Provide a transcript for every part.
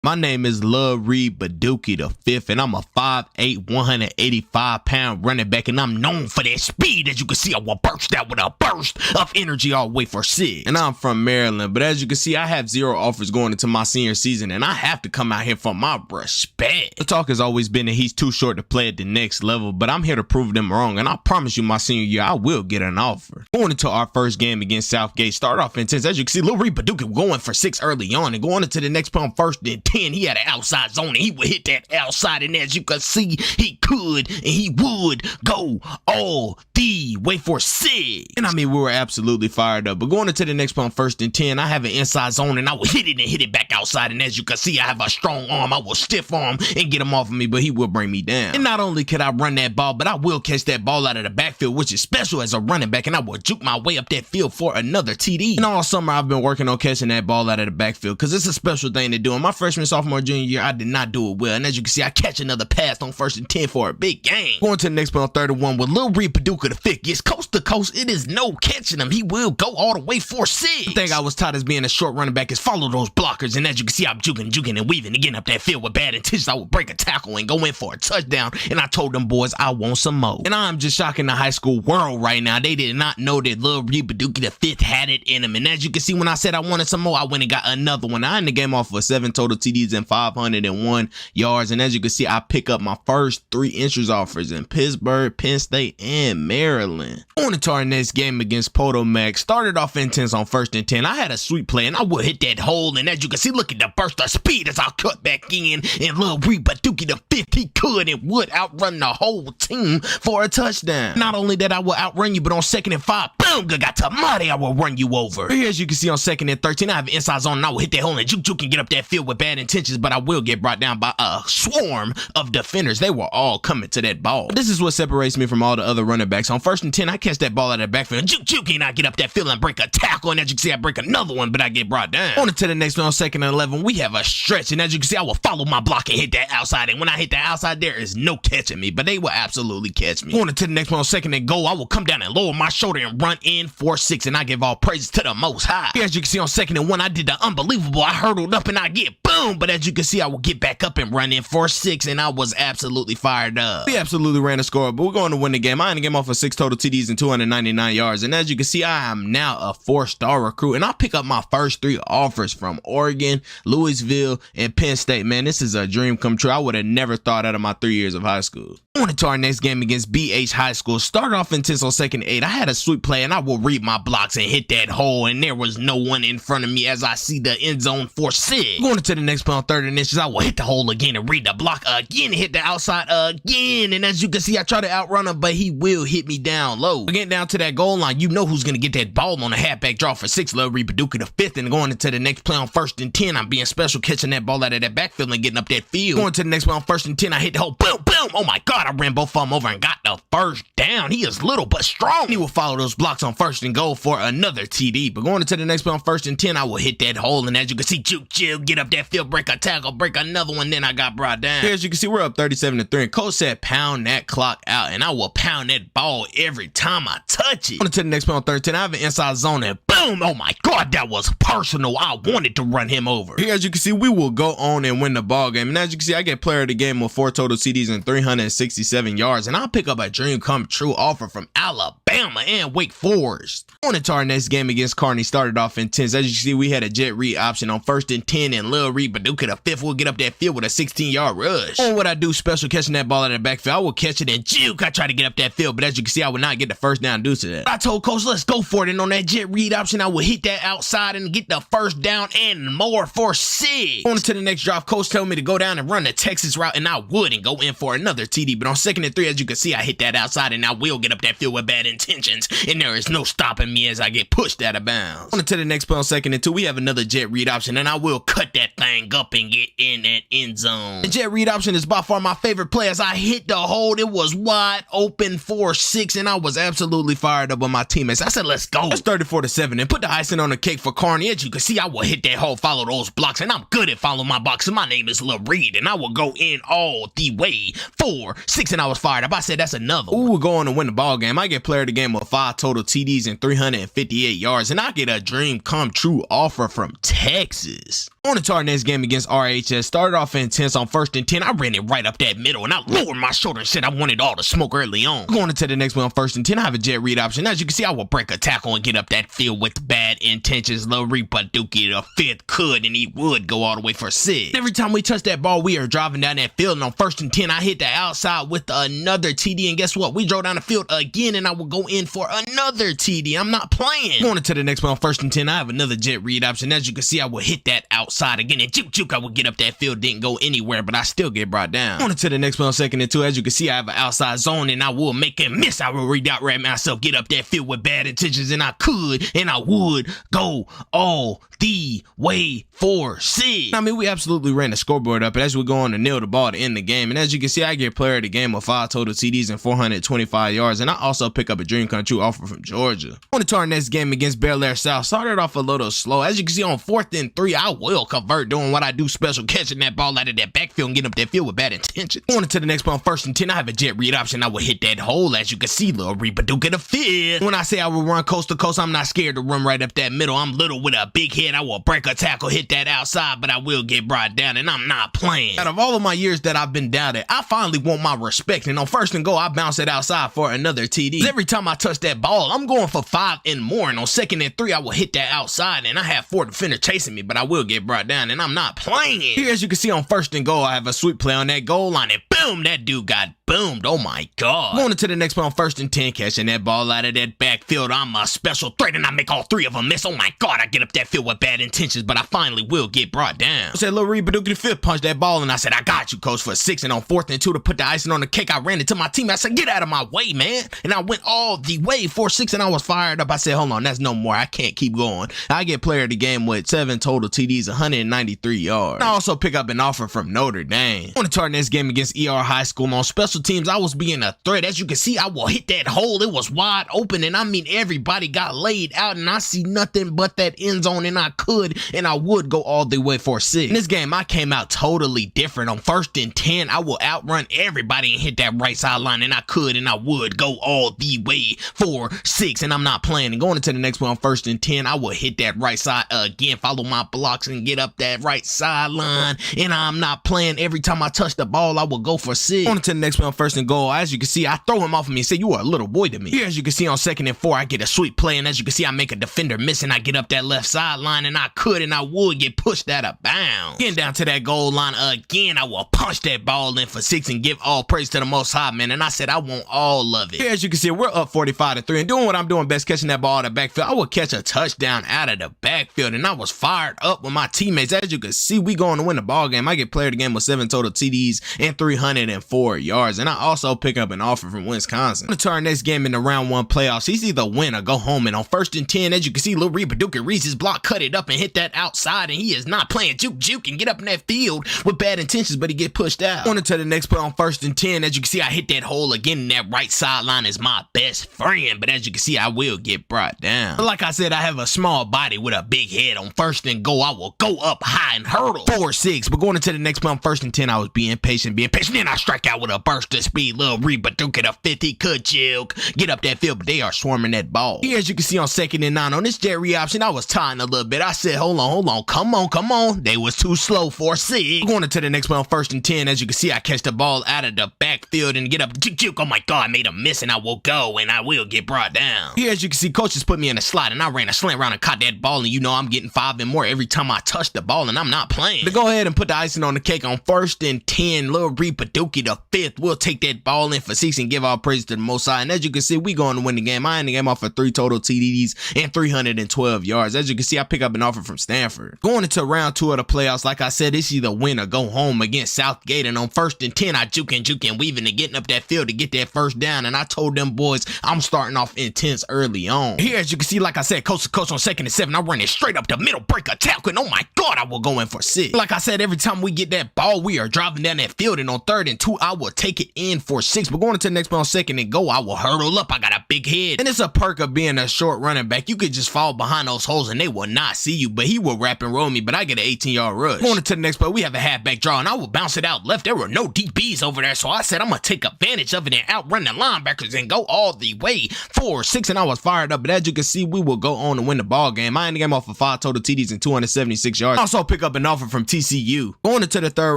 My name is Lil Reed Baduki the fifth, and I'm a 5'8", 185-pound running back, and I'm known for that speed. As you can see, I will burst out with a burst of energy all the way for 6. And I'm from Maryland, but as you can see, I have 0 offers going into my senior season, and I have to come out here for my respect. The talk has always been that he's too short to play at the next level, but I'm here to prove them wrong, and I promise you my senior year, I will get an offer. Going into our first game against Southgate, start off intense. As you can see, Lil Reed Baduki going for 6 early on, and going into the next play on 1st and 10, he had an outside zone, and he would hit that outside, and as you can see, he could, and he would go all the way for 6. And I mean, we were absolutely fired up, but going into the next play on 1st and 10, I have an inside zone, and I will hit it and hit it back outside, and as you can see, I have a strong arm. I will stiff arm and get him off of me, but he will bring me down. And not only could I run that ball, but I will catch that ball out of the backfield, which is special as a running back, and I will juke my way up that field for another TD. And all summer, I've been working on catching that ball out of the backfield, because it's a special thing to do. In my freshman, sophomore, junior year, I did not do it well, and as you can see, I catch another pass on 1st and 10 for a big game. Going to the next play on 3rd and 1 with Lil Reed Baduki the fifth gets coast to coast. It is no catching him. He will go all the way for 6. The thing I was taught as being a short running back is follow those blockers, and as you can see, I'm juking and weaving and getting up that field with bad intentions. I would break a tackle and go in for a touchdown, and I told them boys I want some more. And I'm just shocking the high school world right now. They did not know that Lil Reed Baduki the fifth had it in him, and as you can see, when I said I wanted some more, I went and got another one. I ended the game off for 7 total TDs and 501 yards, and as you can see, I pick up my first 3 entrance offers in Pittsburgh, Penn State, and Maryland. On to our next game against Potomac. Started off intense on 1st and 10. I had a sweet play, and I would hit that hole, and as you can see, look at the burst of speed as I cut back in, and Lil Reed Baduki the fifth, he could and would outrun the whole team for a touchdown. Not only that, I will outrun you, but on 2nd and 5, boom, good got tomati, I will run you over. Here, as you can see, on 2nd and 13, I have an inside zone, and I will hit that hole and juke and get up that field with bad intentions, but I will get brought down by a swarm of defenders. They were all coming to that ball. This is what separates me from all the other running backs. On 1st and 10, I catch that ball out of the backfield, juke, and I get up that field and break a tackle, and as you can see, I break another one, but I get brought down. On to the next one on 2nd and 11, we have a stretch, and as you can see, I will follow my block and hit that outside, and when I hit the outside, there is no catching me, but they will absolutely catch me. On to the next one on 2nd and goal, I will come down and lower my shoulder and run in for 6, and I give all praises to the Most High. Here, as you can see, on 2nd and 1, I did the unbelievable. I hurdled up and I get boom, but as you can see, I will get back up and run in for 6, and I was absolutely fired up. We absolutely ran the score, but we're going to win the game. I ended the game off for 6 total TDs and 299 yards, and as you can see, I am now a 4-star recruit, and I pick up my first 3 offers from Oregon, Louisville, and Penn State. Man, this is a dream come true. I would have never thought out of my 3 years of high school. On to our next game against BH High School. Started off intense on 2nd and 8. I had a sweet play, and I will read my blocks and hit that hole, and there was no one in front of me as I see the end zone for 6. Going into the next play on 3rd and inches, I will hit the hole again and read the block again, hit the outside again, and as you can see, I try to outrun him, but he will hit me down low. Getting down to that goal line, you know who's going to get that ball on a halfback draw for 6, Lil Reed Baduki the fifth, and going into the next play on 1st and 10, I'm being special, catching that ball out of that backfield and getting up that field. Going to the next play on 1st and 10, I hit the hole, boom, oh my God, I ran both of them over and got the first down. He is little but strong. He will follow those blocks on 1st and goal for another TD, but going into the next play on 1st and 10, I will hit that hole, and as you can see, juke, get up that field, break a tackle, break another one, then I got brought down. Here, as you can see, we're up 37-3, and coach said pound that clock out, and I will pound that ball every time I touch it. On to the next play on 13, I have an inside zone, and boom, oh my God, that was personal. I wanted to run him over. Here, as you can see, we will go on and win the ball game, and as you can see, I get player of the game with 4 total CDs and 367 yards, and I'll pick up a dream come true offer from Alabama and Wake Forest. On to our next game against Kearney. Started off intense. As you can see, we had a jet read option on 1st and 10, and Lil Reed Baduki the fifth will get up that field with a 16-yard rush. On what I do special, catching that ball out of the backfield, I will catch it and juke. I try to get up that field, but as you can see, I would not get the first down due to that. I told coach, let's go for it, and on that jet read option, I will hit that outside and get the first down and more for 6. On to the next drive, coach told me to go down and run the Texas route, and I would and go in for another TD, but on 2nd and 3, as you can see, I hit that outside, and I will get up that field with bad intentions, and there is no stopping me as I get pushed out of bounds. On to the next play on 2nd and 2, we have another jet read option, and I will cut that thing up and get in that end zone. The jet read option is by far my favorite play as I hit the hole. It was wide open for 6, and I was absolutely fired up with my teammates. I said, let's go. It's 34-7, and put the icing on the cake for Kearney. As you can see, I will hit that hole, follow those blocks, and I'm good at following my blocks, and my name is Lil Reed, and I will go in all the way for 6, and I was fired up. I said, that's another one. We're going to win the ball game. I get player of the game with 5 total TDs and 358 yards, and I get a dream come true offer from Texas. On to our next game against RHS. Started off intense on 1st and 10. I ran it right up that middle and I lowered my shoulder and said I wanted all the smoke early on. Going into the next one on 1st and 10, I have a jet read option. As you can see, I will break a tackle and get up that field with bad intentions. Lil Reed Badookie the 5th could and he would go all the way for 6. Every time we touch that ball, we are driving down that field, and on 1st and 10, I hit the outside with another TD, and guess what? We drove down the field again and I will go in for another TD. I'm not playing. Going into the next one on 1st and 10, I have another jet read option. As you can see, I will hit that outside again and juke, I will get up that field. Didn't go anywhere, but I still get brought down. On to the next one on 2nd and 2. As you can see, I have an outside zone and I will make him miss. I will redirect myself, get up that field with bad intentions, and I could and I would go all the way for 6. I mean, we absolutely ran the scoreboard up, and as we go on to nail the ball to end the game. And as you can see, I get player of the game with 5 total TDs and 425 yards, and I also pick up a dream come true offer from Georgia. On to our next game against Bel Air South. Started off a little slow. As you can see, on 4th and 3, I will convert, doing what I do special, catching that ball out of that backfield and getting up that field with bad intentions. On to the next one on 1st and 10, I have a jet read option. I will hit that hole. As you can see, Lil Reed Badookie the 5th. When I say I will run coast to coast, I'm not scared to run right up that middle. I'm little with a big head. I will break a tackle, hit that outside, but I will get brought down, and I'm not playing. Out of all of my years that I've been down there, I finally want my respect, and on 1st and goal, I bounce it outside for another TD. Every time I touch that ball, I'm going for 5 and more, and on 2nd and 3, I will hit that outside, and I have 4 defenders chasing me, but I will get brought down, and I'm not playing. Here, as you can see, on 1st and goal, I have a sweet play on that goal line, and boom, that dude got boomed. Oh my God. Going into the next one on 1st and 10, catching that ball out of that backfield. I'm a special threat and I make all 3 of them miss. Oh my God, I get up that field with bad intentions, but I finally will get brought down. I said, Lil Reed Badookie the 5th punched that ball, and I said, I got you, coach, for 6. And on 4th and 2 to put the icing on the cake, I ran into my team. I said, get out of my way, man. And I went all the way for 6, and I was fired up. I said, hold on, that's no more. I can't keep going. I get player of the game with 7 total TDs, 193 yards. I also pick up an offer from Notre Dame. On to our next game against ER High School. On special teams, I was being a threat. As you can see, I will hit that hole. It was wide open, and I mean, everybody got laid out, and I see nothing but that end zone, and I could and I would go all the way for 6. In this game, I came out totally different. On 1st and 10, I will outrun everybody and hit that right sideline, and I could and I would go all the way for 6, and I'm not playing. And going into the next one on 1st and 10, I will hit that right side again, follow my blocks and get up that right sideline, and I'm not playing. Every time I touch the ball, I will go for 6. On to the next one on 1st and goal. As you can see, I throw him off of me and say, you are a little boy to me. Here, as you can see, on 2nd and 4, I get a sweet play, and as you can see, I make a defender miss, and I get up that left sideline, and I could and I would get pushed out of bounds. Getting down to that goal line again, I will punch that ball in for 6 and give all praise to the Most High, man, and I said I want all of it. Here, as you can see, we're up 45-3, and doing what I'm doing best, catching that ball out of the backfield. I will catch a touchdown out of the backfield, and I was fired up with my teammates. As you can see, we going to win the ball game. I get player of the game with 7 total TDs and 304 yards, and I also pick up an offer from Wisconsin. To our next game in the round 1 playoffs, he's either win or go home, and on 1st and 10, as you can see, Lil Reed Badookie reads his block, cut it up, and hit that outside, and he is not playing juke and get up in that field with bad intentions, but he get pushed out. On to the next play on 1st and 10, as you can see, I hit that hole again, and that right sideline is my best friend, but as you can see, I will get brought down. But like I said, I have a small body with a big head. On 1st and goal, I will go up high and hurdle 4-6, but going into the next play on 1st and 10, I was being patient, then I strike out with a burst of speed. Lil Reed Badookie the 5th, he could juke, get up that field, but they are swarming that ball. Here, as you can see, on 2nd and 9, on this jet read option, I was tying a little bit. I said, hold on, come on. They was too slow for 6. Going into the next one on 1st and 10, as you can see, I catch the ball out of the backfield and get up, juke. Oh my God, I made a miss, and I will go, and I will get brought down. Here, as you can see, coaches put me in a slot, and I ran a slant round and caught that ball, and you know I'm getting 5 and more every time I touch the ball, and I'm not playing. To go ahead and put the icing on the cake, on 1st and 10, Lil Reed Badookie the 5th will take that ball in for 6 and give all praise to the Most High. And as you can see, we going to win the game. I end the game off for 3 total TDs and 312 yards. As you can see, I pick up an offer from Stanford. Going into round 2 of the playoffs, like I said, it's either win or go home against Southgate. And on 1st and 10, I juke and weaving and getting up that field to get that first down. And I told them boys I'm starting off intense early on. Here, as you can see, like I said, coast to coast on 2nd and 7, I run it straight up the middle, break a tackle, and oh my God, I will go in for 6. Like I said, every time we get that ball, we are driving down that field, and on 3rd and 2, I will take it in for 6. But going into the next play on 2nd and goal, I will hurdle up. I got a big head. And it's a perk of being a short running back. You could just fall behind those holes and they will not see you, but he will wrap and roll me, but I get an 18-yard rush. Going to the next play, we have a halfback draw, and I will bounce it out left. There were no DBs over there, so I said I'm going to take advantage of it and outrun the linebackers and go all the way 4-6, and I was fired up. But as you can see, we will go on to win the ball game. I ended the game off of 5 total TDs and 276 yards. Also pick up an offer from TCU. Going into the third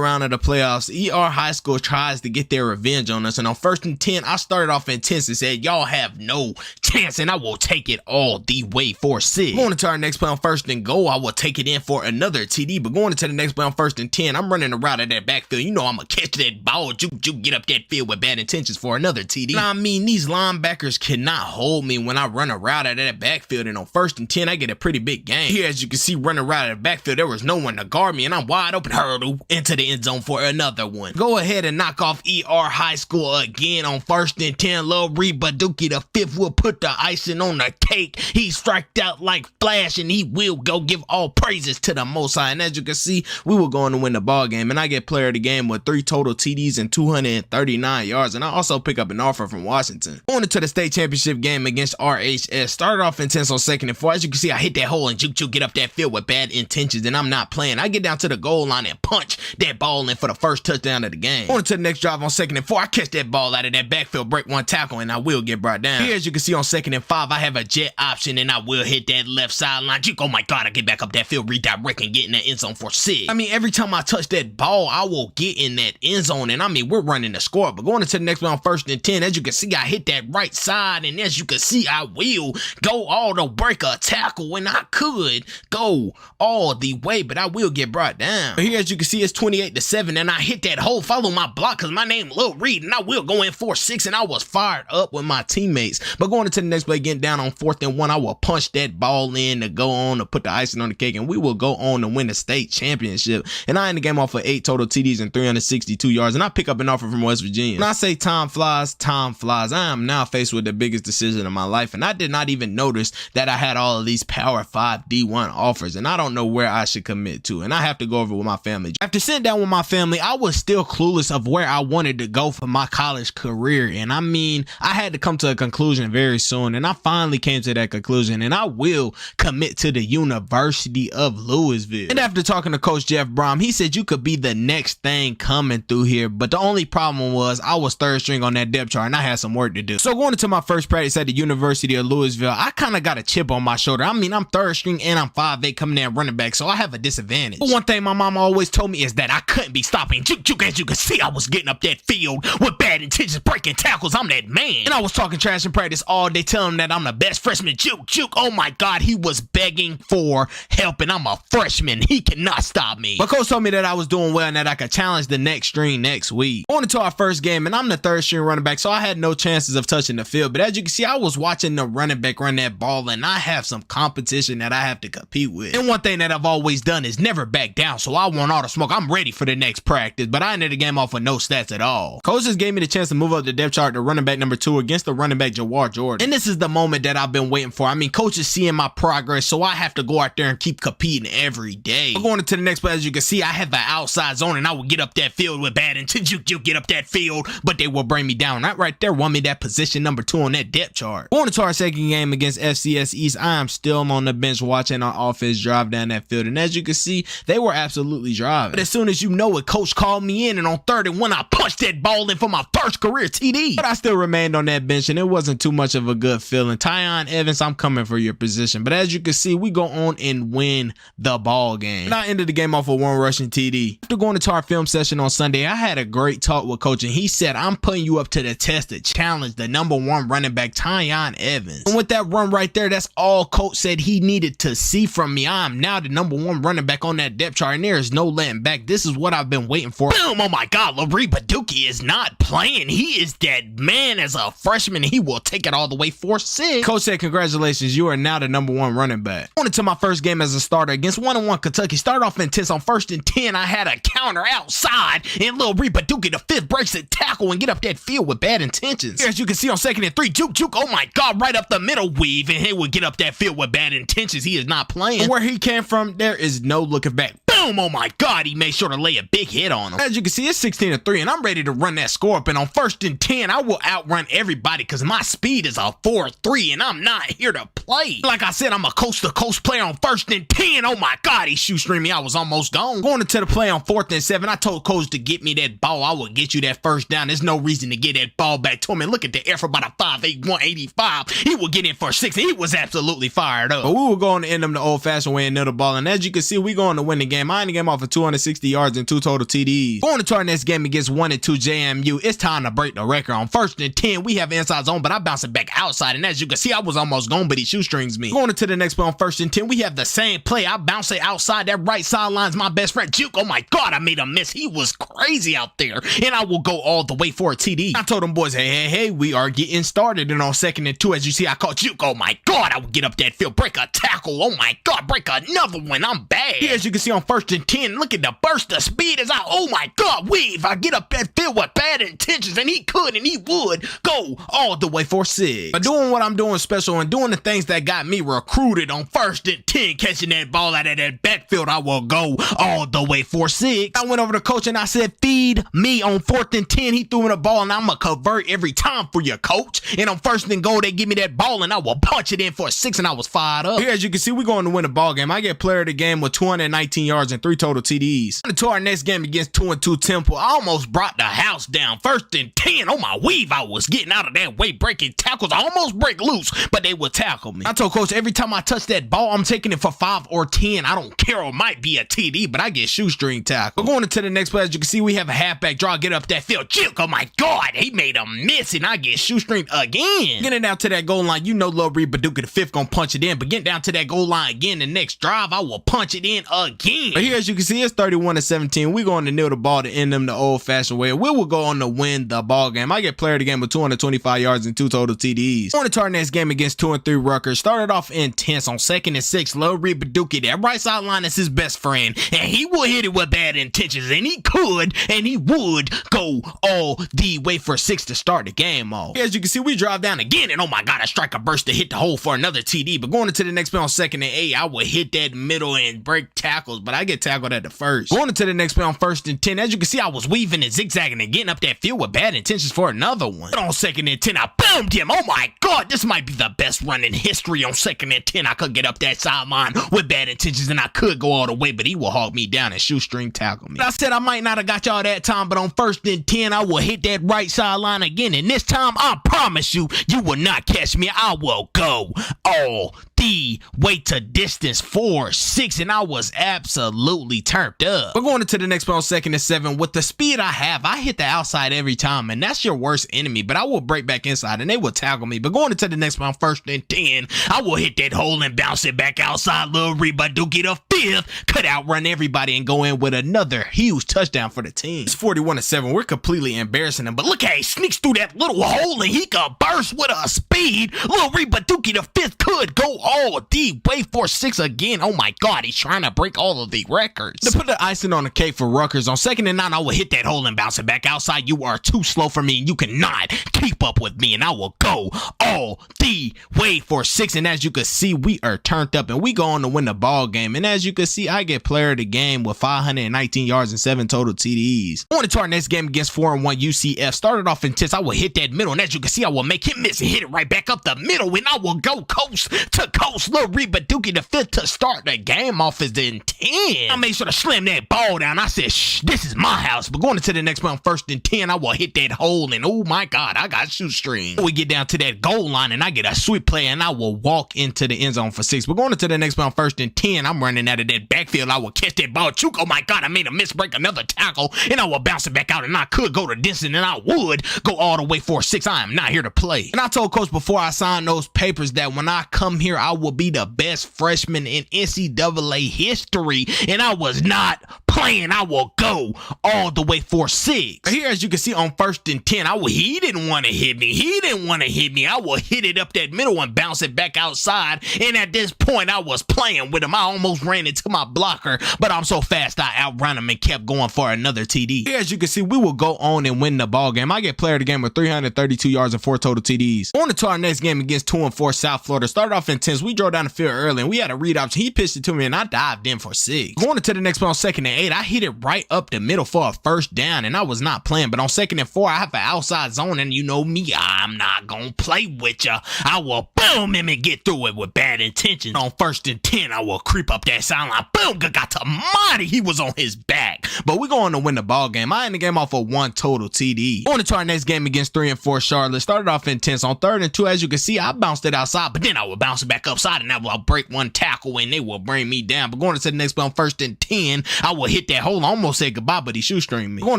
round of the playoffs, ER High School tries to get their revenge on us, and on 1st and 10, I started off intense and said, y'all have no chance, and I will take it all the way 4-6. Going into our next play on 1st and goal, I will take it in for another TD, but going into the next play on 1st and 10, I'm running around at that backfield. You know I'm going to catch that ball, juke, get up that field with bad intentions for another TD. And I mean, these linebackers cannot hold me when I run around at that backfield, and on 1st and 10, I get a pretty big gain. Here, as you can see, running around at the backfield, there was no one to guard me, and I'm wide open, hurdle into the end zone for another one. Go ahead and knock off ER High School again on 1st and 10. Lil Reed Baduki the 5th will put the icing on the cake. He striked out like Flash, and he will go give all praises to the Most High. And as you can see, we were going to win the ball game, and I get player of the game with 3 total TDs and 239 yards, and I also pick up an offer from Washington. Going into the state championship game against RHS, started off intense on 2nd and 4. As you can see, I hit that hole and juke get up that field with bad intentions, and I'm not playing. I get down to the goal line and punch that ball in for the first touchdown of the game. Going to the next drive on 2nd and 4, I catch that ball out of that backfield, break one tackle, and I will get brought down. Here, as you can see, on 2nd and 5, I have a jet option, and I will hit that left sideline. Oh my God, I get back up that field, redirect, and get in that end zone for 6. I mean, every time I touch that ball, I will get in that end zone, and I mean, we're running the score. But going into the next one on 1st and 10, as you can see, I hit that right side, and as you can see, I will go all the break a tackle, and I could go all the way, but I will get brought down. But here, as you can see, it's 28-7, and I hit that hole, follow my block, because my name Lil Reed, and I will go in 4-6, and I was fired up with my teammates. But going into the next play, getting down on 4th and 1, I will punch that ball in to go on to put the icing on the cake, and we will go on to win the state championship. And I end the game off of 8 total TDs and 362 yards, and I pick up an offer from West Virginia. And I say time flies, time flies. I am now faced with the biggest decision of my life, and I did not even notice that I had all of these Power 5 D1 offers, and I don't know where I should commit to, and I have to go over with my family. After sitting down with my family, I was still clueless of where I wanted to go for my college career, and I mean, I had to come to a conclusion very soon, and I finally came to that conclusion, and I will commit to the University of Louisville. And after talking to Coach Jeff Brom, he said you could be the next thing coming through here, but the only problem was I was 3rd string on that depth chart, and I had some work to do. So going into my first practice at the University of Louisville, I kind of got a chip on my shoulder. I mean, I'm 3rd string and I'm 5'8" coming in running back, so I have a disadvantage. But one thing my mom always told me is that I couldn't be stopping juke. As you can see, I was getting up that field with bad intentions, breaking tackles. I'm that man. And I was talking trash in practice all day, telling him that I'm the best freshman. Juke. Oh my God, he was begging for help, and I'm a freshman. He cannot stop me. But coach told me that I was doing well and that I could challenge the next string next week. On to our first game, and I'm the 3rd string running back, so I had no chances of touching the field. But as you can see, I was watching the running back run that ball, and I have some competition that I have to compete with. And one thing that I've always done is never back down, so I want all the smoke. I'm ready for the next practice, but I ended the game off with no stats at all. Coach just gave me the chance to move up the depth chart to running back number 2 against the running back Jawar Jordan. And this is the moment that I've been waiting for. I mean, coach is seeing my progress, so I have to go out there and keep competing every day. But going into the next play, as you can see, I have the outside zone, and I will get up that field with bad intentions. You get up that field, but they will bring me down. That right there won me that position number 2 on that depth chart. Going into our second game against FCS East, I am still on the bench watching our offense drive down that field, and as you can see, they were absolutely driving. But as soon as you know it, coach called me in, and on 3rd and 1, I punched that ball in for my first career TD. But I still remained on that bench, and it wasn't too much of a good feeling. Tyon Evans, I'm coming for your position. But as you can see, we go on and win the ball game. And I ended the game off with 1 rushing TD. After going to our film session on Sunday, I had a great talk with coach, and he said, I'm putting you up to the test to challenge the number 1 running back, Tyon Evans. And with that run right there, that's all coach said he needed to see from me. I am now the number 1 running back on that depth chart, and there is no letting back. This is what I've been waiting for. Boom! Oh my God, Larry Baduki is not playing. He is that man as a freshman. He will take it all the way 4-6. Coach said, congratulations, you are now the number 1 running back. Going into my first game as a starter against 1-1 Kentucky. Started off intense on 1st and 10. I had a counter outside, and Lil Reed Baduki the 5th breaks the tackle and get up that field with bad intentions. Here, as you can see on 2nd and 3, juke. Oh my God, right up the middle weave, and he would get up that field with bad intentions. He is not playing. And where he came from, there is no looking back. boom, oh my God, he made sure to lay a big hit on him. As you can see, it's 16-3, and I'm ready to run that score up, and on 1st and 10, I will outrun everybody because my speed is a 4.3, and I'm not here to play. Like I said, I'm a coast-to-coast player on 1st and 10. Oh my God, he shoestring me. I was almost gone. Going into the play on 4th and 7, I told coach to get me that ball. I will get you that first down. There's no reason to get that ball back to him. And look at the effort by the 5'8", 185. He will get in for 6, and he was absolutely fired up. But we will go on to end them the old-fashioned way and nail the ball. And as you can see, we going to win the game. I ended the game off of 260 yards and 2 total TDs. Going into our next game against 1 and 2 JMU, it's time to break the record. On 1st and 10, we have inside zone, but I bounce it back outside. And as you can see, I was almost gone, but he shoestrings me. Going into the next play on 1st and 10, we have the same play. I bounce it outside. That right sideline's my best friend, Juke. Oh my God, I made a miss. He was crazy out there. And I will go all the way for a TD. I told them boys, hey, we are getting started. And on 2nd and 2, as you see, I caught Juke. Oh my God, I will get up that field, break a tackle. Oh my God, break another one. I'm bad. Here, as you can see on 1st and 10, look at the burst of speed as oh my God, weave. I get up that field with bad intentions, and he could and he would go all the way for 6. But doing what I'm doing special and doing the things that got me recruited on 1st and 10, catching that ball out of that backfield, I will go all the way for 6. I went over to coach and I said, feed me on 4th and 10. He threw me the ball and I'm going to convert every time for you, coach. And on 1st and goal, they give me that ball and I will punch it in for 6, and I was fired up. Here, as you can see, we're going to win the ball game. I get player of the game with 219 yards and 3 total TDs. To our next game against 2 and 2 Temple, I almost brought the house down. 1st and 10, on my weave, I was getting out of that way, breaking tackles. I almost break loose, but they would tackle me. I told coach, every time I touch that ball, I'm taking it for 5 or 10. I don't care, it might be a TD, but I get shoestring tackle. We're going into the next play. As you can see, we have a halfback draw, get up that field. Juke, oh my God, he made a miss, and I get shoestring again. Getting down to that goal line, you know Lil Reed Baduka the 5th gonna punch it in, but getting down to that goal line again, the next drive, I will punch it in again. But here, as you can see, it's 31-17. We're going to kneel the ball to end them the old-fashioned way. We will go on to win the ball game. I get player of the game with 225 yards and 2 total TDs. Going into our next game against 2 and 3 Rutgers, started off intense on 2nd and 6. Lil Reed Baduka, that right sideline is his best friend, and he will hit it with bad intentions, and he could, and he would go all the way for 6 to start the game off. As you can see, we drive down again, and oh my God, I strike a burst to hit the hole for another TD. But going into the next play on 2nd and 8, I will hit that middle and break tackles, but I get tackled at the 1st. Going into the next play on 1st and 10, as you can see, I was weaving and zigzagging and getting up that field with bad intentions for another one. But on 2nd and 10, I boomed him. Oh my God, this might be the best run in history. On 2nd and 10, I could get up that sideline with bad intentions, and I could go all the way, but he will hog me down and shoestring tackle me. I said I might not have got y'all that time, but on 1st and 10, I will hit that right sideline again, and this time, I promise you, you will not catch me. I will go all the way to distance 4, 6, and I was absolutely turned up. We're going into the next play on 2nd and 7. With the speed I have, I hit the outside every time, and that's your worst enemy, but I will break back inside, and they will tackle me. But going into the next play on 1st and 10, I will hit that hole and bounce it back outside. Lil Reed Baduka the 5th could outrun everybody and go in with another huge touchdown for the team. It's 41-7. We're completely embarrassing them, but look how he sneaks through that little hole, and he could burst with a speed. Lil Reed Baduka the 5th could go all the way for 6 again. Oh my God, he's trying to break all of the records. To put the icing on the cake for Rutgers, on 2nd and 9, I will hit that hole and bounce it back outside. You are too slow for me, and you cannot keep up with me, and I will go all the way for 6. And as you can see, we are turned up, and we go on to win the ball game. And as you can see, I get player of the game with 519 yards and 7 total TDs. On to our next game against 4 and 1 UCF. Started off intense. I will hit that middle, and as you can see, I will make him miss and hit it right back up the middle, and I will go coast to coast. Lil Reed Baduka the 5th to start the game off as the 10. I made sure to slam that ball down. I said, shh, this is my house. But going into the next one, 1st and 10, I will hit that hole, and oh my God, I got shoestring. We get down to that goal line, and I get a sweep play, and I will walk into the end zone for 6. But going into the next one, 1st and 10, I'm running out of that backfield. I will catch that ball. Chook, oh my God, I made a miss, break another tackle, and I will bounce it back out, and I could go to distance, and I would go all the way for 6. I am not here to play. And I told coach before I signed those papers that when I come here, I will be the best freshman in NCAA history, and I was not playing. I will go all the way for 6. Here, as you can see on 1st and 10, he didn't want to hit me. He didn't want to hit me. I will hit it up that middle and bounce it back outside, and at this point, I was playing with him. I almost ran into my blocker, but I'm so fast, I outran him and kept going for another TD. Here, as you can see, we will go on and win the ball game. I get player of the game with 332 yards and 4 total TDs. On to our next game against 2 and 4 South Florida. Started off intense intense. We drove down the field early and we had a read option. He pitched it to me and I dived in for 6. Going into the next play on 2nd and 8, I hit it right up the middle for a first down and I was not playing. But on 2nd and 4, I have an outside zone and you know me, I'm not gonna play with ya. I will boom him and get through it with bad intentions. On 1st and 10, I will creep up that sideline. Boom, got to Monty. He was on his back. But we're going to win the ball game. I end the game off of 1 total TD. Going into our next game against 3 and 4 Charlotte. Started off intense. On 3rd and 2, as you can see, I bounced it outside, but then I will bounce it back upside and I will break 1 tackle and they will bring me down. But going into the next play on 1st and 10, I will hit that hole. I almost said goodbye, but he shoestringed me. Going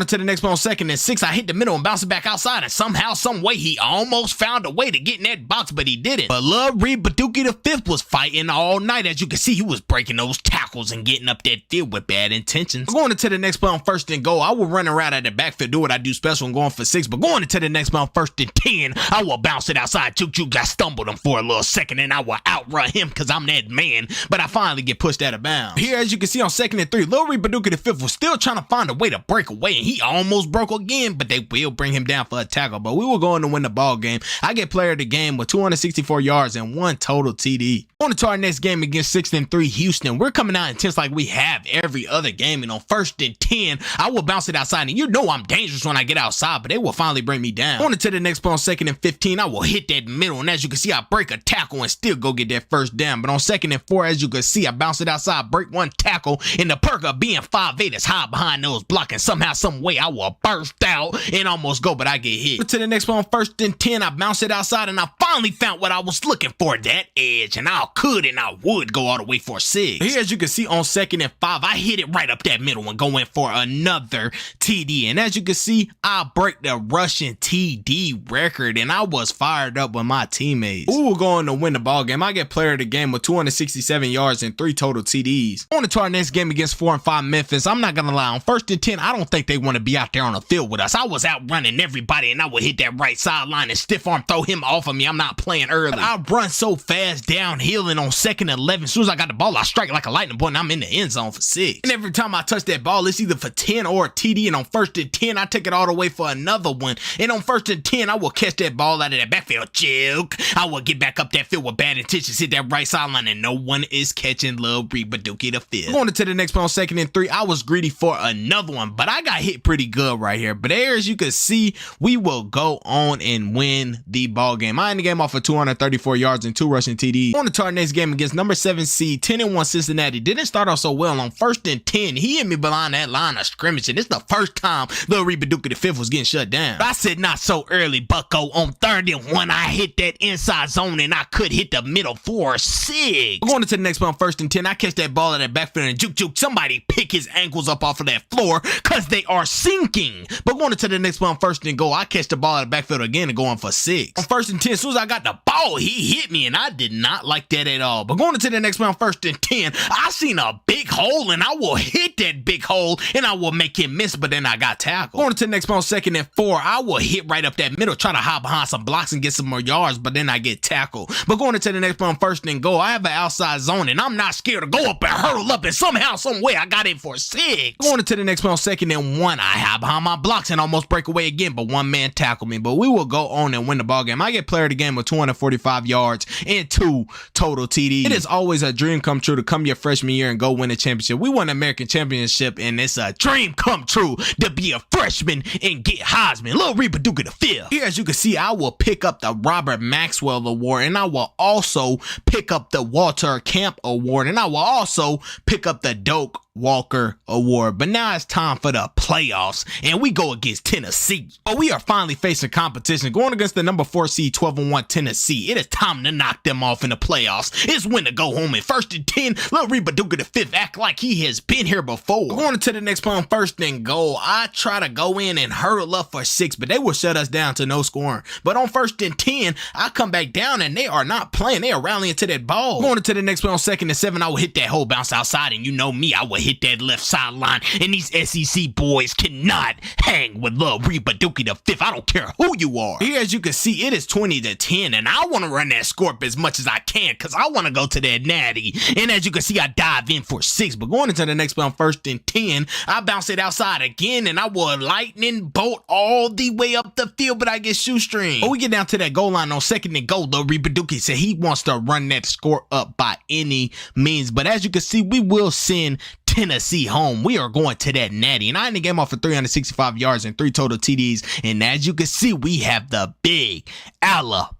into the next play on 2nd and 6, I hit the middle and bounced it back outside, and somehow, some way, he almost found a way to get in that box, but he didn't. But Love Reed Baduki the 5th was fighting all night. As you can see, he was breaking those tackles and getting up that field with bad intentions. Going into the next play on 1st and goal, I will run around at the backfield, do what I do special and going for 6. But going into the next play on 1st and 10, I will bounce it outside. I stumbled him for a little second and I will outrun him because I'm that man. But I finally get pushed out of bounds. Here, as you can see on 2nd and 3, Lil Reed Baduki the 5th was still trying to find a way to break away and he almost broke again, but they will bring him down for a tackle. But we will go on to win the ball game. I get player of the game with 264 yards and 1 total TD. On to our next game against 6th and 3 Houston. We're coming out intense like we have every other game, and on 1st and 10, I will bounce it outside, and you know I'm dangerous when I get outside, but they will finally bring me down. On to the next play on 2nd and 15, I will hit that middle, and as you can see, I break a tackle and still go get that first down. But on 2nd and 4, as you can see, I bounce it outside, break 1 tackle, and the perk of being 5'8" is high behind those blocking. Somehow, some way, I will burst out and almost go, but I get hit. To the next play on 1st and 10, I bounce it outside, and I finally found what I was looking for, that edge, and I could and I would go all the way for 6. Here, as you can see on 2nd and 5, I hit it right up that middle and go in for another TD. And as you can see, I break the rushing TD record, and I was fired up with my teammates. Ooh, we're going to win the ball game. I get player of the game with 267 yards and 3 total TDs. On to our next game against 4 and 5 Memphis. I'm not gonna lie, on 1st and 10, I don't think they want to be out there on the field with us. I was out running everybody, and I would hit that right sideline and stiff arm throw him off of me. I'm not playing early. But I run so fast downhill, and on 2nd and 11, as soon as I got the ball, I strike like a lightning bolt, and I'm in the end zone for 6. And every time I touch that ball, it's either for 10 or a TD, and on 1st and 10, I take it all the way for another one. And on 1st and 10, I will catch that ball out of that backfield, juke. I will get back up that field with bad intentions, hit that right sideline, and no one is catching Lil Reed Baduki the 5th. Going to the next play on 2nd and 3, I was greedy for another one, but I got hit pretty good right here. But there, as you can see, we will go on and win the ball game. I end the game off of 234 yards and 2 rushing TDs. On to our next game against number 7 seed 10-1 Cincinnati. Didn't start off so well. On 1st and 10, he hit me behind that line of scrimmage, and it's the first time Lil Reed Baduki the 5th was getting shut down. But I said not so early, bucko. On 3rd and 1, I hit that inside zone, and I could hit the middle for 6. Going into the next play on 1st and 10, I catch that ball in that backfield and juke. Somebody pick his ankles up off of that floor because they are sinking. But going into the next play on 1st and goal, I catch the ball in the backfield again and going for 6. On 1st and 10, as soon as I got the ball, he hit me, and I did not like that at all. But going into the next play on 1st and 10, I seen a big hole, and I will hit that big hole, and I will make him miss, but then I got tackled. Going into the next play on 2nd and 4, I will hit right up that middle, try to hide behind some blocks and get some more yards, but then I get tackled. But going into the next play on 1st and goal, I have an outside zone, and I'm not scared to go up and hurdle up, and somehow, some way, I got in for 6. Going into the next play on 2nd and 1, I hide behind my blocks and almost break away again, but one man tackled me. But we will go on and win the ball game. I get player of the game with 245 yards and 2 total TDs. It is always a dream come true to come your freshman year and go win a championship. We won the American Championship, and it's a dream come true to be a freshman and get Heisman. Lil Reed Baduki the 5th. Here, as you can see, I will pick up the Robert Maxwell Award, and I will also pick up the Walter Camp Award, and I will also pick up the Doak Walker Award. But now it's time for the playoffs, and we go against Tennessee. But we are finally facing competition, going against the number 4 seed 12-1 Tennessee. It is time to knock them off in the playoffs. It's when to go home. In 1st and 10, Lil Reed Baduki the 5th act like he has been here before. Going into the next play on 1st and goal, I try to go in and hurdle up for 6, but they will shut us down to no scoring. But on 1st and 10, I come back down, and they are not playing. They are rallying to that ball. Going into the next play on 2nd and 7, I will hit that hole, bounce outside, and you know me, I will hit that left sideline, and these SEC boys cannot hang with Lil Reba Dookie the fifth. I don't care who you are. Here, as you can see, it is 20-10, and I want to run that score up as much as I can because I want to go to that natty. And as you can see, I dive in for 6, but going into the next play on 1st and 10, I bounce it outside again, and I will lightning bolt all the way up the field, but I get shoestring. When we get down to that goal line on 2nd and goal, Lil Reba Dookie said he wants to run that score up by any means, but as you can see, we will send Tennessee home. We are going to that natty, and I ended the game off for 365 yards and 3 total TDs, and as you can see, we have the big Alabama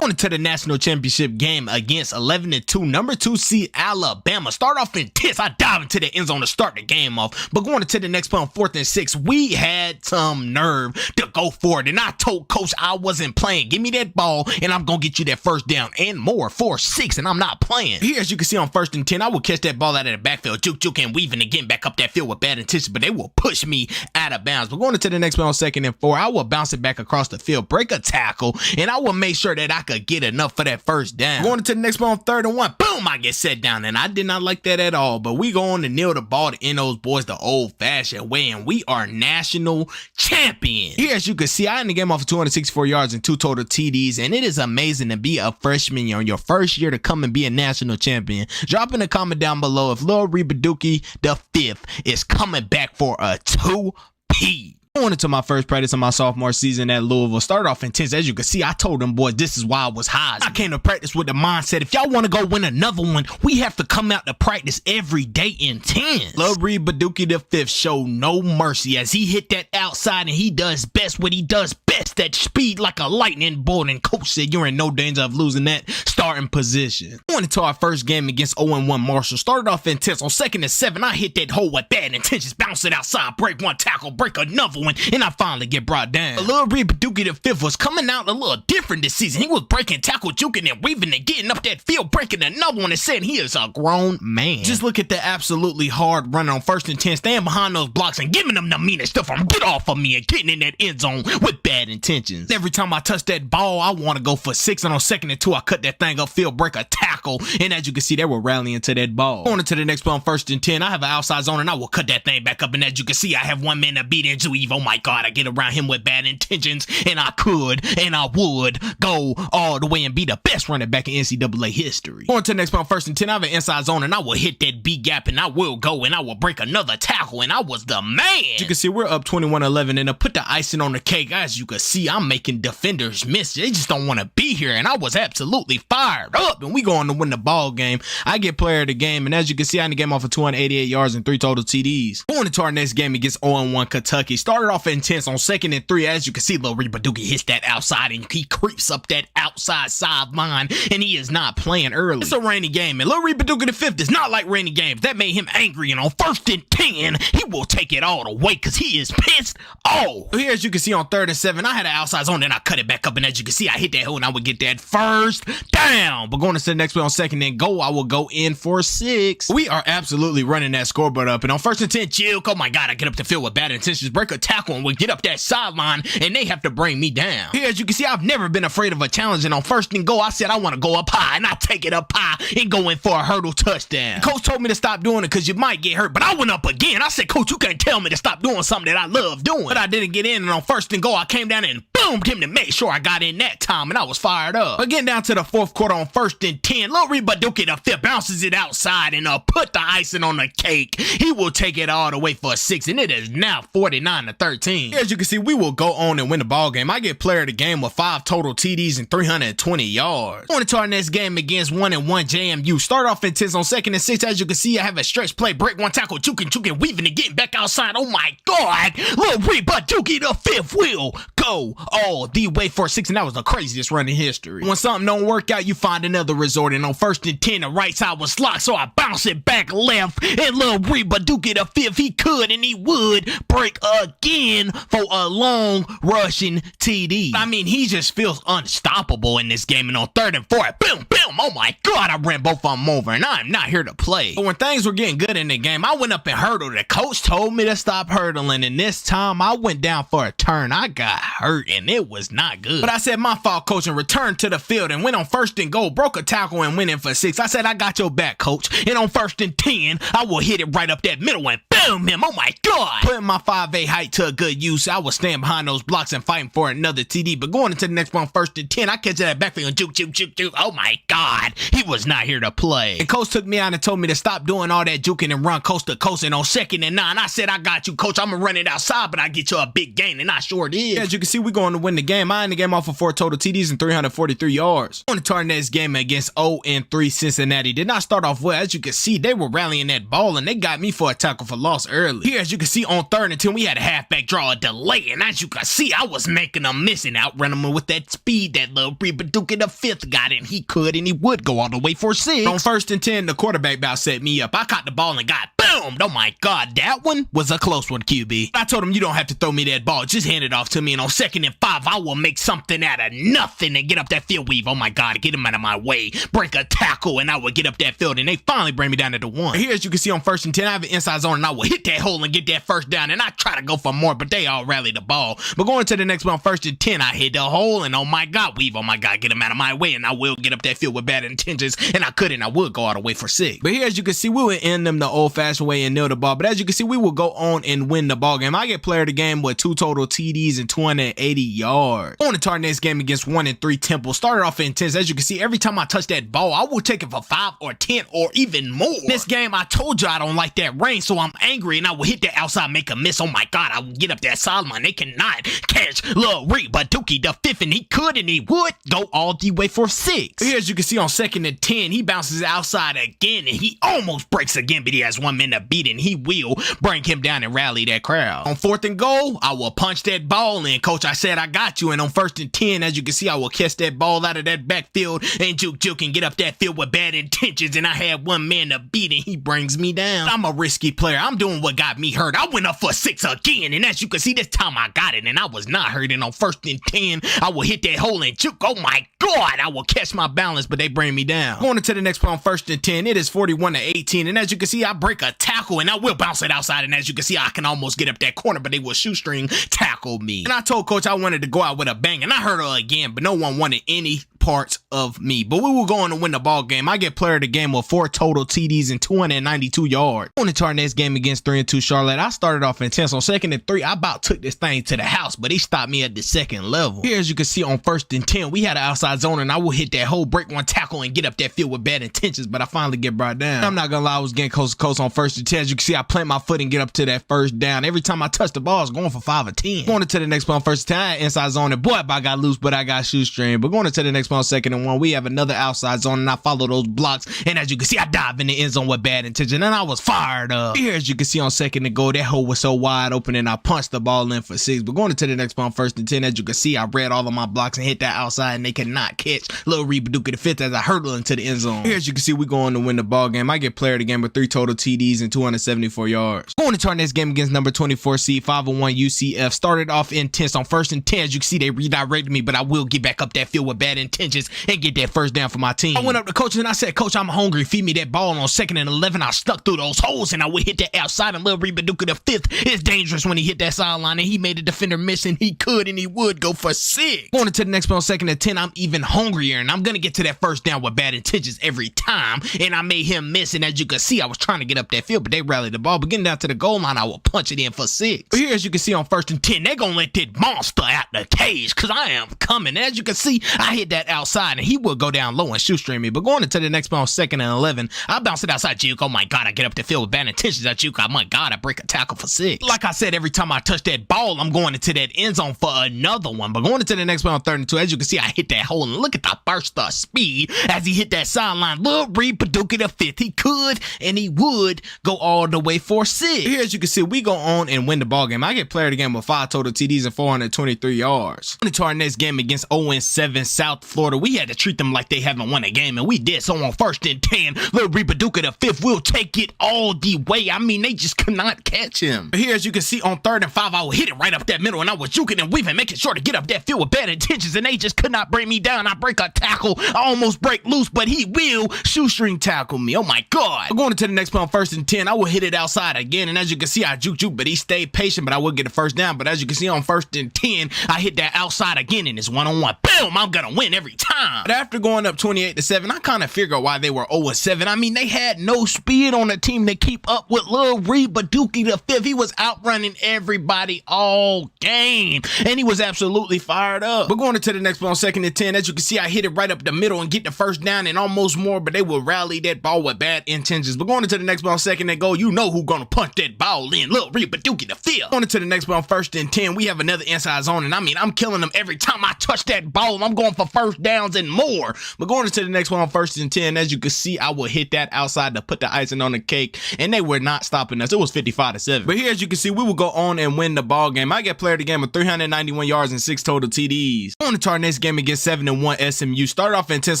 going to the national championship game against 11-2 number 2 seed Alabama. Start off intense. I dive into the end zone to start the game off, but going into the next play on 4th and 6, we had some nerve to go for it, and I told coach I wasn't playing. Give me that ball and I'm gonna get you that first down and more for 6, and I'm not playing. Here, as you can see on 1st and 10, I will catch that ball out of the backfield, juke and weaving again back up that field with bad intention, but they will push me out of bounds. But going into the next play on 2nd and 4, I will bounce it back across the field, break a tackle, and I will make sure that I could get enough for that first down. Going into the next play on 3rd and 1, boom, I get set down, and I did not like that at all, but we going to kneel the ball to end those boys the old-fashioned way, and we are national champions. Here, as you can see, I ended the game off of 264 yards and 2 total TDs, and it is amazing to be a freshman on your first year to come and be a national champion. Drop in a comment down below if Lil Reba Dookie the fifth is coming back for a 2P. Going into my first practice of my sophomore season at Louisville. Started off intense. As you can see, I told them boys this is why I was high. I came to practice with the mindset, if y'all want to go win another one, we have to come out to practice every day intense. Lil Reba Dookie the fifth showed no mercy as he hit that outside, and he does best what he does best, that speed like a lightning bolt, and coach said you're in no danger of losing that starting position. Going into our first game against 0-1 Marshall. Started off intense. On 2nd and 7, I hit that hole with bad intentions, bounce it outside, break one tackle, break another one, and I finally get brought down. Lil Reba Dookie the fifth was coming out a little different this season. He was breaking tackle, juking and weaving and getting up that field, breaking another one, and saying he is a grown man. Just look at the absolutely hard run on 1st and 10, staying behind those blocks and giving them the meanest stuff from get off of me and getting in that end zone with bad intentions. Every time I touch that ball, I want to go for 6, and on 2nd and 2, I cut that thing upfield, break a tackle, and as you can see, they were rallying to that ball. Going into the next play on 1st and 10, I have an outside zone, and I will cut that thing back up, and as you can see, I have one man to beat into Eve. Oh my God, I get around him with bad intentions, and I could, and I would go all the way and be the best running back in NCAA history. Going to the next play on 1st and 10, I have an inside zone, and I will hit that B gap, and I will go, and I will break another tackle, and I was the man. You can see we're up 21-11, and to put the icing on the cake, as you can see, I'm making defenders miss. They just don't want to be here, and I was absolutely fired up, and we going to win the ball game. I get player of the game, and as you can see, I ended the game off of 288 yards and 3 total TDs. Going into our next game against 0-1 Kentucky. Started off intense. On 2nd and 3, as you can see, Lil Reba Dookie hits that outside, and he creeps up that outside sideline, and he is not playing early. It's a rainy game, and Lil Reba Dookie the fifth is not like rainy games. That made him angry, and on 1st and 10, he will take it all the way because he is pissed off. Here, as you can see, on 3rd and 7, I had an outside zone, then I cut it back up, and as you can see, I hit that hole, and I would get that first down. But going into the next play on 2nd and goal, I will go in for 6. We are absolutely running that scoreboard up, and on 1st and 10, Jill, oh my God, I get up the field with bad intentions, break a tackle, and we get up that sideline, and they have to bring me down. Here, as you can see, I've never been afraid of a challenge, and on 1st and goal, I said I want to go up high, and I take it up high and go in for a hurdle touchdown. Coach told me to stop doing it because you might get hurt, but I went up again. I said, Coach, you can't tell me to stop doing something that I love doing. But I didn't get in, and on 1st and goal, I came down and boomed him to make sure I got in that time, and I was fired up. But getting down to the 4th quarter on 1st and 10, Lil Reba Dookie the fifth bounces it outside and put the icing on the cake. He will take it all the way for a 6, and it is now 49-13. As you can see, we will go on and win the ball game. I get player of the game with 5 total TDs and 320 yards. On to our next game against 1-1 JMU. Start off intense on 2nd and 6. As you can see, I have a stretch play, break one tackle, juking, weaving and getting back outside. Oh my God, Lil Reba Dookie the fifth will go all the way for a 6, and that was the craziest run in history. When something don't work out, you find another resort, and on 1st and 10, the right side was locked, so I bounce it back left, and Lil Reba Dookie the fifth, he could and he would break again for a long rushing TD. I mean, he just feels unstoppable in this game, and on 3rd and 4, boom, oh my God, I ran both of them over, and I'm not here to play. But when things were getting good in the game, I went up and hurdled. The coach told me to stop hurdling, and this time I went down for a turn. I got hurt, and it was not good. But I said, my fault, coach, and returned to the field and went on 1st and goal, broke a tackle and went in for 6. I said, I got your back, coach. And on 1st and 10, I will hit it right up that middle and boom him. Oh my God. Putting my 5'8" height to a good use. I was staying behind those blocks and fighting for another TD. But going into the next one, 1st and 10, I catch that backfield and juke. Oh my God. He was not here to play. And coach took me out and told me to stop doing all that juking and run coast to coast. And on 2nd and 9, I said, I got you, coach. I'm going to run it outside, but I get you a big gain. And I sure did. As you can see, we're going to win the game. I ended the game off of 4 total TDs and 343 yards. On the next game against 0-3 Cincinnati. Did not start off well. As you can see, they were rallying that ball and they got me for a tackle for loss early. Here, as you can see, on 3rd and 10, we had a halfback draw a delay. And as you can see, I was making a miss and outrunning him with that speed that little Baduka the 5th got in. He could and he would go all the way for 6. On 1st and 10, the quarterback about set me up. I caught the ball and got boom. Oh my God, that one was a close one, QB. I told him, you don't have to throw me that ball. Just hand it off to me. And on 2nd and 5, I will make something out of nothing and get up that field weave. Oh my God, get him out of my way. Break a tackle and I will get up that field. And they finally bring me down to the 1. Here, as you can see, on 1st and 10, I have an inside zone and I will hit that hole and get that first down. And I try to go for more, but they all rally the ball. But going to the next one, 1st and 10, I hit the hole and oh my God, weave. Oh my God, get him out of my way. And I will get up that field with bad intentions. And I couldn't. I would go all the way for 6. But here, as you can see, we would end them the old-fashioned way and nail the ball. But as you can see, we will go on and win the ball game. I get player of the game with 2 total TDs and 280 yards. On to our next game against 1-3 Temple. Started off intense. As you can see, every time I touch that ball, I will take it for 5 or 10 or even more. This game, I told you I don't like that rain, so I'm angry and I will hit that outside, make a miss. Oh my God, I will get up that sideline. They cannot catch Lil Reed Baduki the 5th, and he could and he would go all the way for 6. Here, as you can see, on 2nd and 10, he bounces outside again and he almost breaks again, but he has 1 man to beat and he will bring him down and rally that crowd. On 4th and goal, I will punch that ball in. Coach, I said I got you. And on 1st and 10, as you can see, I will catch that ball out of that backfield and juke and get up that field with bad intentions. And I had 1 man to beat and he brings me down. I'm a risky player. I'm doing what got me hurt. I went up for 6 again. And as you can see, this time I got it and I was not hurt. And on 1st and 10, I will hit that hole and juke. Oh my God, I will catch my balance, but they bring me down. Going into the next play on 1st and 10, it is 41-18. And as you can see, I break a tackle and I will bounce it outside. And as you can see, I can almost get up that corner, but they will shoestring tackle me. And I told coach I wanted to go out with a bang, and I heard her again, but no one wanted any parts of me. But we will go on to win the ball game. I get player of the game with 4 total TDs and 292 yards. On to our next game against 3-2 Charlotte. I started off intense. On 2nd and 3, I about took this thing to the house, but he stopped me at the 2nd level. Here, as you can see, on 1st and 10, we had an outside zone, and I will hit that hole, break 1 tackle, and get up that field with bad intentions, but I finally get brought down. I'm not gonna lie, I was getting close to close on 1st and 10. As you can see, I plant my foot and get up to that first down. Every time I touch the ball, I was going for 5 or 10. Going into the next play on 1st and 10, I had inside zone, and boy, I got loose, but I got shoestring. But going into the next play on 2nd and 1, we have another outside zone, and I follow those blocks, and as you can see, I dive in the end zone with bad intention, and I was fired up. Here, as you can see, on 2nd and goal, that hole was so wide open, and I punched the ball in for 6. But going into the next play on 1st and 10, as you can see, I read all of my blocks and hit that outside, and they cannot catch Lil Reed Baduka the 5th as I hurdle into the end zone. Here, as you can see, we're going to win the ball game. I get player of the game with 3 total TDs and 274 yards. Going into our next game against number 24 seed 501 UCF. Started off intense. On 1st and 10, as you can see, they redirected me, but I will get back up that field with bad intentions and get that first down for my team. I went up to coach and I said, Coach, I'm hungry. Feed me that ball. On 2nd and 11, I stuck through those holes and I would hit that outside, and Lil Reed Baduka the 5th is dangerous when he hit that sideline, and he made a defender miss, and he could and he would go for 6. Going into the next play on 2nd and 10, I'm even hungrier, and I'm going to get to that first down with bad intentions every time, and I made him miss, and as you can see, I was trying to get up that field, but they rallied the ball. But getting down to the goal line, I will punch it in for 6. But here, as you can see, on 1st and 10, they're going to let that monster out the cage, because I am coming. And as you can see, I hit that outside, and he will go down low and shoestring me. But going into the next play on 2nd and 11, I bounce it outside juke. Oh my God, I get up the field with bad intentions at juke. Oh my God, I break a tackle for 6. Like I said, every time I touch that ball, I'm going into that end zone for another one. But going into the next play on 3rd and 2, as you can see, I hit that hole, and look at the burst of speed as he hit that sideline. Lil Reed Baduka the 5th, he could and he would go all the way for 6. Here, as you can see, we go on and win the ball game. I get player of the game with 5 total TDs and 423 yards. On to our next game against 0-7 South Florida Florida, we had to treat them like they haven't won a game, and we did. So on 1st and 10, Lil Rebaduka the fifth will take it all the way. I mean, they just could not catch him. But here, as you can see, on 3rd and 5, I would hit it right up that middle, and I was juking and weaving, making sure to get up that field with bad intentions, and they just could not bring me down. I break a tackle, I almost break loose, but he will shoestring tackle me. Oh my God. Going into the next play on 1st and 10, I will hit it outside again, and as you can see, I juke, but he stayed patient, but I would get a first down. But as you can see, on 1st and 10, I hit that outside again, and it's one-on-one. Boom, I'm gonna win every time. But after going up 28-7, I kind of figured why they were 0-7. I mean, they had no speed on the team to keep up with Lil Rebaduka the fifth. He was outrunning everybody all game, and he was absolutely fired up. But going into the next play on 2nd and 10, as you can see, I hit it right up the middle and get the first down and almost more, but they will rally that ball with bad intentions. But going into the next play on 2nd and goal, you know who's gonna punch that ball in. Lil Rebaduka the fifth. Going into the next play on 1st and 10, we have another inside zone, and I mean, I'm killing them every time I touch that ball. I'm going for first downs and more. But going into the next one on 1st and 10, as you can see, I will hit that outside to put the icing on the cake, and they were not stopping us. It was 55-7. But here, as you can see, we will go on and win the ball game. I get player of the game with 391 yards and 6 total TDs. On to our next game against 7-1 SMU. Started off intense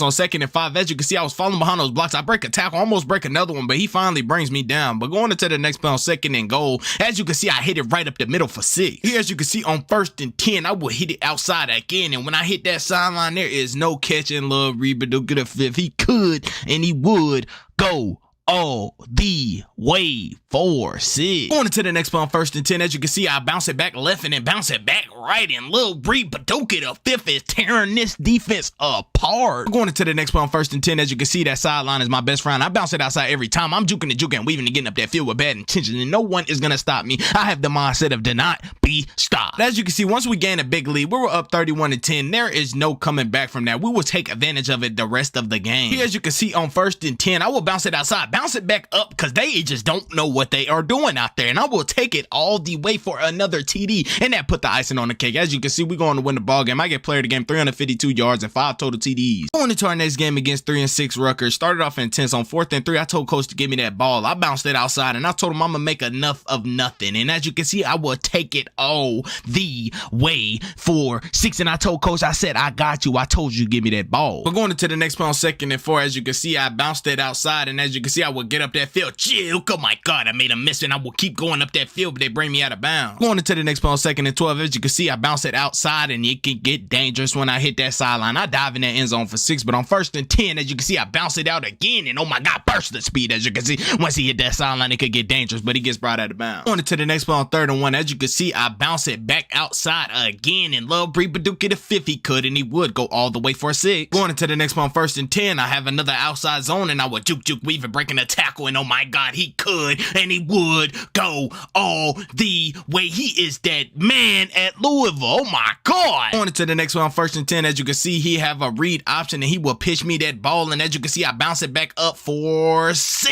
on 2nd and 5. As you can see, I was falling behind those blocks. I break a tackle, almost break another one, but he finally brings me down. But going into the next play on 2nd and goal, as you can see, I hit it right up the middle for 6. Here, as you can see, on 1st and 10, I will hit it outside again, and when I hit that sideline, there is no catching Lil Rebaduka the fifth. He could and he would go all the way for 6. Going into the next play on 1st and 10, as you can see, I bounce it back left and then bounce it back right, and Lil Rebaduka the fifth is tearing this defense apart. Going into the next play on 1st and 10, as you can see, that sideline is my best friend. I bounce it outside every time. I'm juking and weaving and getting up that field with bad intentions, and no one is gonna stop me. I have the mindset of do not be stopped. As you can see, once we gained a big lead, we were up 31-10. There is no coming back from that. We will take advantage of it the rest of the game. Here, as you can see, on 1st and 10, I will bounce it outside, bounce it back up, because they just don't know what they are doing out there, and I will take it all the way for another TD, and that put the icing on the cake. As you can see, we're going to win the ball game. I get player of the game 352 yards and 5 total TDs. Going into our next game against 3-6 Rutgers. Started off intense on 4th and 3. I told coach to give me that ball. I bounced it outside, and I told him I'm gonna make enough of nothing, and as you can see, I will take it all the way for 6. And I told coach, I said, I got you. I told you to give me that ball. But going into the next play on 2nd and 4, as you can see, I bounced it outside, and as you can see, I will get up that field. Joke, oh my God, I made a miss, and I will keep going up that field, but they bring me out of bounds. Going into the next play on 2nd and 12, as you can see, I bounce it outside, and it can get dangerous when I hit that sideline. I dive in that end zone for 6, but on 1st and 10, as you can see, I bounce it out again, and oh my God, burst the speed. As you can see, once he hit that sideline, it could get dangerous, but he gets brought out of bounds. Going into the next play on 3rd and 1, as you can see, I bounce it back outside again, and Lil Rebaduka the fifth, he could and he would go all the way for 6. Going into the next play on 1st and 10, I have another outside zone, and I would juke weave and breaking a tackle, and oh my God, he could and he would go all the way. He is that man at Louisville. Oh my God. Going into the next one on 1st and 10, as you can see, he have a read option, and he will pitch me that ball, and as you can see, I bounce it back up for 6.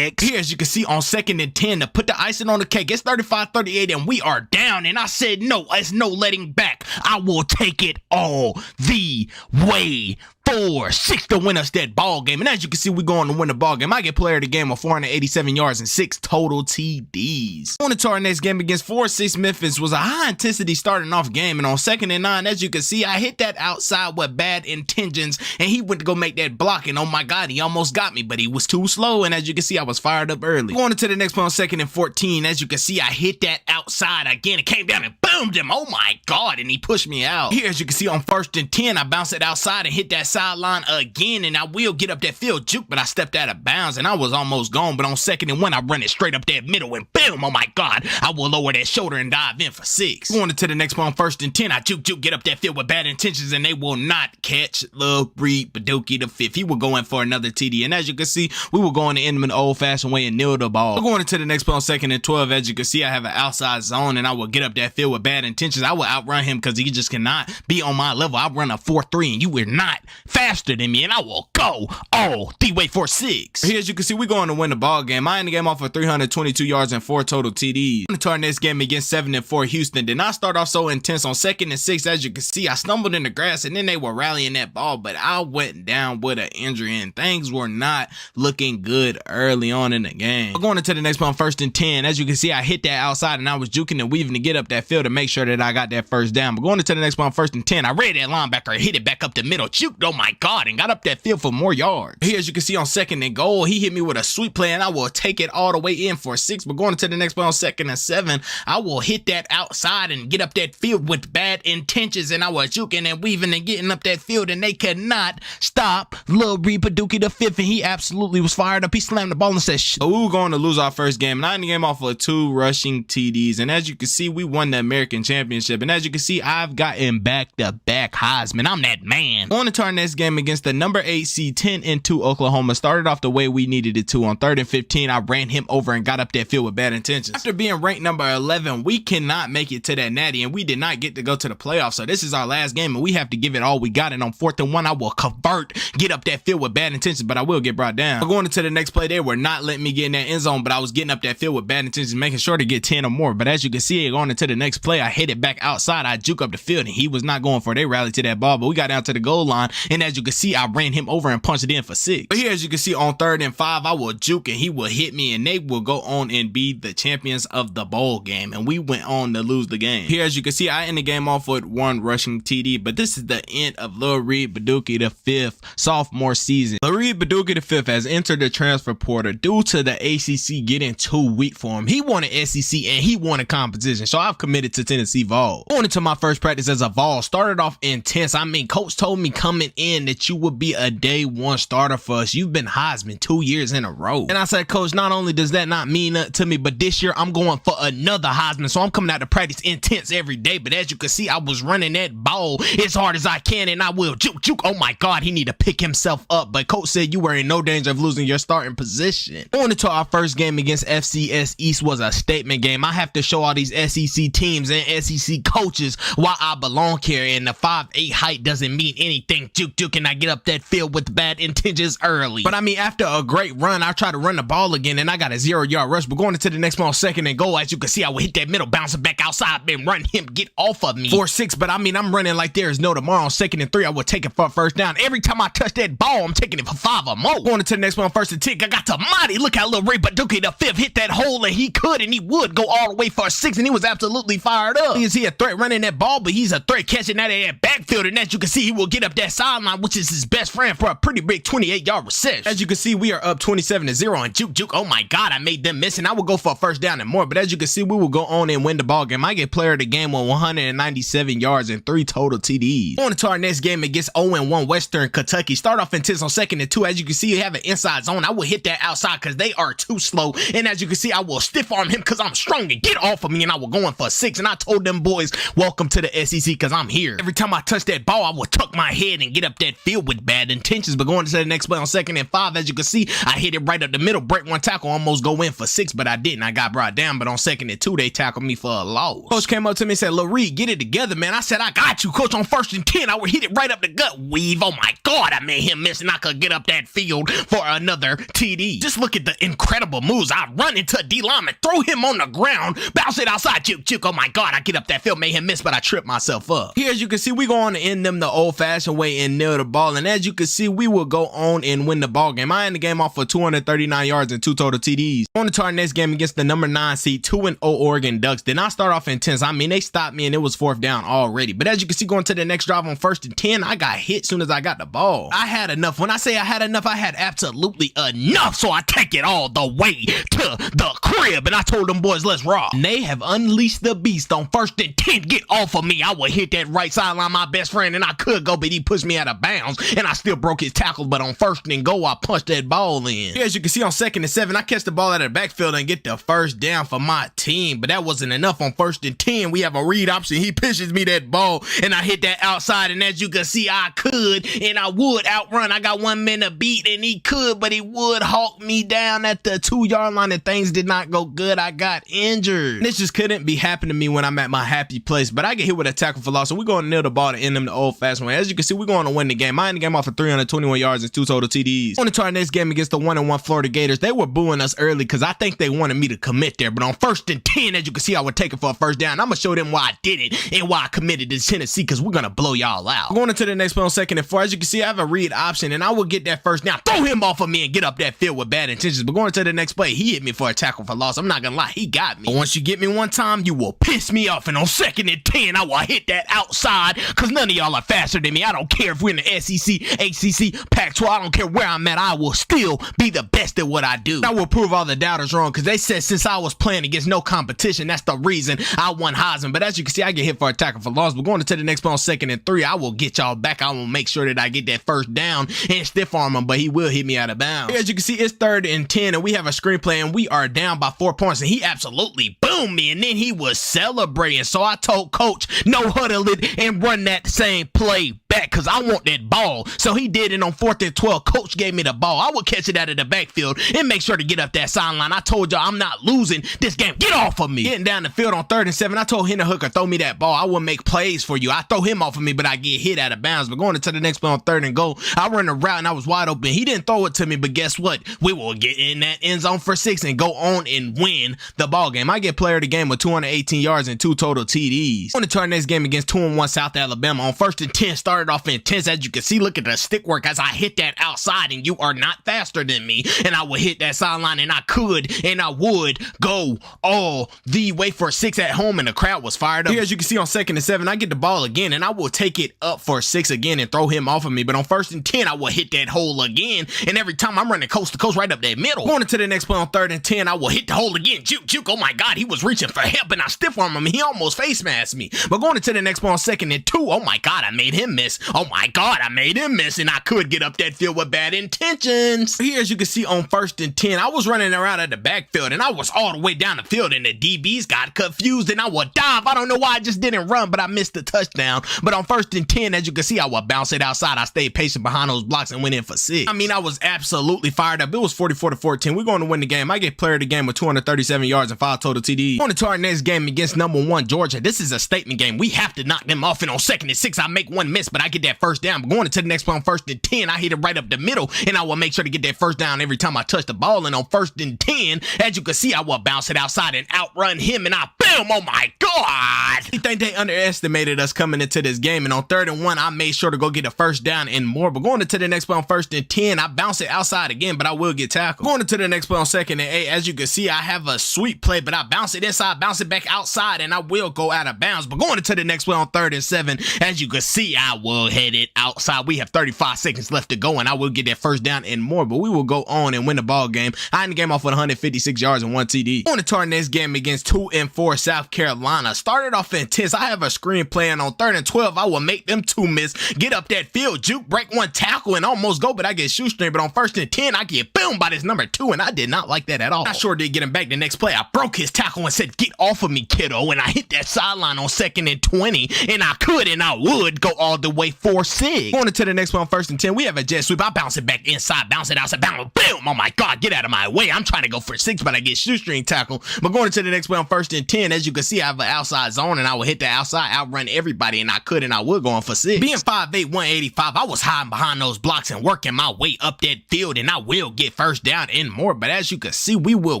Here, as you can see, on 2nd and 10, to put the icing on the cake, it's 35-38, and we are down, and I said, no, it's no letting back. I will take it all the way 4-6 to win us that ball game. And as you can see, we're going to win the ball game. I get player of the game with 487 yards and 6 total TDs. On to our next game against 4-6 Memphis was a high intensity starting off game, and on 2nd and 9, as you can see, I hit that outside with bad intentions, and he went to go make that block, and oh my God, he almost got me, but he was too slow, and as you can see, I was fired up early. Going into the next play on 2nd and 14, as you can see, I hit that outside again. It came down and boomed him. Oh my God, and he pushed me out. Here, as you can see, on 1st and 10, I bounced it outside and hit that sideline again, and I will get up that field juke, but I stepped out of bounds, and I was almost gone. But on 2nd and 1, I run it straight up that middle, and boom, oh my God, I will lower that shoulder and dive in for 6. Going into the next one on 1st and 10, I juke, get up that field with bad intentions, and they will not catch Lil Rebaduka the fifth. He will go in for another TD, and as you can see, we will go in the end of an old-fashioned way and kneel the ball. Going into the next play on 2nd and 12, as you can see, I have an outside zone, and I will get up that field with bad intentions. I will outrun him because he just cannot be on my level. I run a 4.3, and you are not faster than me, and I will go all the way for 6. Here, as you can see, we're going to win the ball game. I ended the game off with 322 yards and 4 total TDs. Into our next game against 7-4 Houston. Did not start off so intense on 2nd and 6. As you can see, I stumbled in the grass, and then they were rallying that ball, but I went down with an injury, and things were not looking good early on in the game. Going into the next one on 1st and 10, as you can see, I hit that outside, and I was juking and weaving to get up that field to make sure that I got that first down. But going into the next one on 1st and 10, I read that linebacker, hit it back up the middle, juked, oh my God, and got up that field for more yards. Here, as you can see on 2nd and goal, he hit me with a sweep play, and I will take it all the way in for 6. But going to the next play on 2nd and 7, I will hit that outside and get up that field with bad intentions, and I was juking and weaving and getting up that field, and they could not stop Lil Reed Paducah the 5th, and he absolutely was fired up. He slammed the ball and said, "Shh." So we were going to lose our first game, and I ended the game off of 2 rushing TDs, and as you can see, we won the American Championship, and as you can see, I've gotten back-to-back Heisman. I'm that man. On to our next game against the number 8 seed 10-2 Oklahoma. Started off the way we needed it to. On 3rd and 15, I ran him over and got up that field with bad intentions. After being ranked number 11, we cannot make it to that natty, and we did not get to go to the playoffs, so this is our last game, and we have to give it all we got, and on 4th and 1, I will convert, get up that field with bad intentions, but I will get brought down. Going into the next play, they were not letting me get in that end zone, but I was getting up that field with bad intentions, making sure to get 10 or more. But as you can see, going into the next play, I hit it back outside. I juke up the field, and he was not going for it. They rallied to that ball, but we got down to the goal line, and as you can see, I ran him over and punched it in for 6. But here, as you can see, on 3rd and 5, I will juke, and he will hit me, and they will go on and be the champions of the bowl game, and we went on to lose the game. Here, as you can see, I end the game off with 1 rushing TD, but this is the end of Lil Reed Paducah the 5th sophomore season. Lil Reed Paducah the 5th has entered the transfer portal due to the ACC getting too weak for him. He wanted SEC and he wanted competition, so I've committed to Tennessee Vols. Going into my first practice as a Vol, started off intense. I mean, coach told me coming in that you would be a day 1 starter for us. You've been Heisman 2 years in a row. And I said, Coach, not only does that not mean nothing to me, but this year I'm going for another Heisman, so I'm coming out to practice intense every day. But as you can see, I was running that ball as hard as I can, and I will juke. Oh my God, he need to pick himself up. But coach said you were in no danger of losing your starting position. On to our first game against FCS East was a statement game. I have to show all these SEC teams and SEC coaches why I belong here, and the 5'8" height doesn't mean anything. Juke, and I get up that field with bad intentions early. But I mean, after a great run, I try to run the ball again, and I got a 0-yard rush. But going into the next one on 2nd and goal, as you can see, I will hit that middle, bouncing back outside, and run him, get off of me for 6. But I mean, I'm running like there is no tomorrow. On 2nd and 3, I will take it for a first down. Every time I touch that ball, I'm taking it for 5 or more. Going into the next one on 1st and 10, I got to Mighty. Look how Lil Reed Paducah the 5th hit that hole, and he could and he would go all the way for a 6, and he was absolutely fired up. Is he a threat running that ball? But he's a threat catching out of that backfield, and as you can see, he will get up that sideline, which is his best friend, for a pretty big 28-yard reception. As you can see, we are up 27-0 on juke. Oh my God, I made them miss, and I will go for a first down and more. But as you can see, we will go on and win the ball game. I get player of the game on 197 yards and 3 total TDs. On to our next game against 0-1 Western Kentucky. Start off intense on 2nd and 2. As you can see, you have an inside zone. I will hit that outside because they are too slow. And as you can see, I will stiff arm him because I'm strong and get off of me, and I will go in for 6. And I told them boys, welcome to the SEC because I'm here. Every time I touch that ball, I will tuck my head and get up that field with bad intentions. But going to the next play on 2nd and 5, as you can see, I hit it right up the middle, break one tackle, almost go in for 6, but I didn't. I got brought down, but on 2nd and 2, they tackled me for a loss. Coach came up to me and said, Lil Reed, get it together, man. I said, I got you, coach. On 1st and 10, I would hit it right up the gut. Weave. Oh my God, I made him miss, and I could get up that field for another TD. Just look at the incredible moves. I run into a D lineman, throw him on the ground, bounce it outside, juke. Oh my God, I get up that field, made him miss, but I tripped myself up. Here, as you can see, we go on to end them the old-fashioned way and nail the ball, and as you can see, we will go on and win the ball game. I end the game off for 239 yards and 2 total TDs. On to our next game against the number 9 seed 2-0 Oregon Ducks. Did not start off intense. I mean, they stopped me and it was 4th down already. But as you can see, going to the next drive on 1st and 10, I got hit soon as I got the ball. I had enough. When I say I had enough, I had absolutely enough. So I take it all the way to the crib, and I told them boys, let's rock. And they have unleashed the beast on 1st and 10. Get off of me. I would hit that right sideline, my best friend, and I could go, but he pushed me out of bounds, and I still broke his tackle. But on 1st and goal, I punched that ball in. Here, as you can see, on 2nd and 7, I catch the ball out of the backfield and get the first down for my team. But that wasn't enough. On 1st and 10, we have a read option. He pitches me that ball, and I hit that outside, and as you can see, I could and I would outrun. I got 1 minute beat, and he could, but he would hawk me down at the 2-yard line, and things did not go good. I got injured. This just couldn't be happening to me when I'm at my happy place, but I get hit with a tackle for loss, so we're going to nail the ball to end them the old-fashioned way. As you can see, we're going to win the game. I end the game off for 321 yards and 2 total TDs. On to our next game against the 1-1 Florida Gators. They were booing us early because I think they wanted me to commit there, but on 1st and 10, as you can see, I would take it for a first down. I'm going to show them why I did it and why I committed to Tennessee, because we're going to blow y'all out. Going into the next play on 2nd and 4, as you can see, I have a read option, and I will get that first down, throw him off of me, and get up that field with bad intentions. But going to the next play, he hit me for a tackle for loss. I'm not going to lie, he got me. But once you get me one time, you will piss me off, and on 2nd and 10, I will hit that outside, because none of y'all are faster than than me. I don't care if we're in the SEC, ACC, Pac-12. I don't care where I'm at. I will still be the best at what I do. I will prove all the doubters wrong because they said since I was playing against no competition, that's the reason I won Heisman. But as you can see, I get hit for a tackle for loss. But going to the next play on 2nd and 3, I will get y'all back. I will make sure that I get that first down and stiff arm him, but he will hit me out of bounds. As you can see, it's 3rd and 10, and we have a screenplay, and we are down by 4 points, and he absolutely boomed me, and then he was celebrating. So I told coach, no huddle it and run that same play back because I want that ball. So he did it on 4th and 12. Coach gave me the ball. I would catch it out of the backfield and make sure to get up that sideline. I told y'all I'm not losing this game. Get off of me. Getting down the field on 3rd and 7, I told Henry Hooker, throw me that ball. I will make plays for you. I throw him off of me, but I get hit out of bounds. But going into the next play on 3rd and goal, I run a route and I was wide open. He didn't throw it to me, but guess what? We will get in that end zone for 6 and go on and win the ball game. I get player of the game with 218 yards and 2 total TDs. On to our next game against 2-1 South Alabama. On 1st and 10, started off intense. As you can see, look at the stick work as I hit that outside, and you are not faster than me. And I would hit that sideline, and I could, and I would go all the way for 6 at home, and the crowd was fired up. Here, as you can see, on 2nd and 7, I get the ball again, and I will take it up for 6 again and throw him off of me. But on 1st and 10, I will hit that hole again, and every time I'm running coast to coast right up that middle. Going into the next play on 3rd and 10, I will hit the hole again. Juke, oh my God, he was reaching for help, and I stiff arm him. He almost face masked me. But going into the next play on 2nd and 2, oh my God, I made him miss. Oh my God, I made him miss, and I could get up that field with bad intentions. Here, as you can see, on 1st and 10, I was running around at the backfield, and I was all the way down the field, and the DBs got confused, and I would dive. I don't know why I just didn't run, but I missed the touchdown. But on 1st and 10, as you can see, I would bounce it outside. I stayed patient behind those blocks and went in for 6. I mean, I was absolutely fired up. It was 44-14. We're going to win the game. I get player of the game with 237 yards and 5 total TDs. On to our next game against number 1 Georgia. This is a statement game. We have to knock them off, and on 2nd and 6, I make one miss, but I get that first down. But going into the next play on 1st and 10, I hit it right up the middle, and I will make sure to get that first down every time I touch the ball. And on 1st and 10, as you can see, I will bounce it outside and outrun him, and I boom, oh my God. I think they underestimated us coming into this game, and on 3rd and 1, I made sure to go get a first down and more. But going into the next play on 1st and 10, I bounce it outside again, but I will get tackled. Going into the next play on 2nd and 8, as you can see, I have a sweep play, but I bounce it inside, bounce it back outside, and I will go out of bounds. But going into the next play on 3rd and 7, as you can see, I will head it outside. We have 35 seconds left to go, and I will get that first down and more, but we will go on and win the ball game. I end the game off with 156 yards and 1 TD. On to our next game against 2-4 South Carolina. Started off intense. I have a screen play, and on 3rd and 12, I will make them 2 miss, get up that field, juke, break 1 tackle, and almost go, but I get shoestring. But on 1st and 10, I get boom by this number 2, and I did not like that at all. I sure did get him back the next play. I broke his tackle and said, get off of me, kiddo, and I hit that sideline on 2nd and 20, and I could and I would go all the way for 6. Going into the next one on 1st and 10, we have a jet sweep. I bounce it back inside, bounce it outside, boom, boom. Oh my God, get out of my way. I'm trying to go for 6, but I get shoestring tackle. But going into the next play on 1st and 10, as you can see, I have an outside zone, and I will hit the outside, outrun everybody, and I could and I would go on for 6. Being 5'8", 185, I was hiding behind those blocks and working my way up that field, and I will get first down and more. But as you can see, we will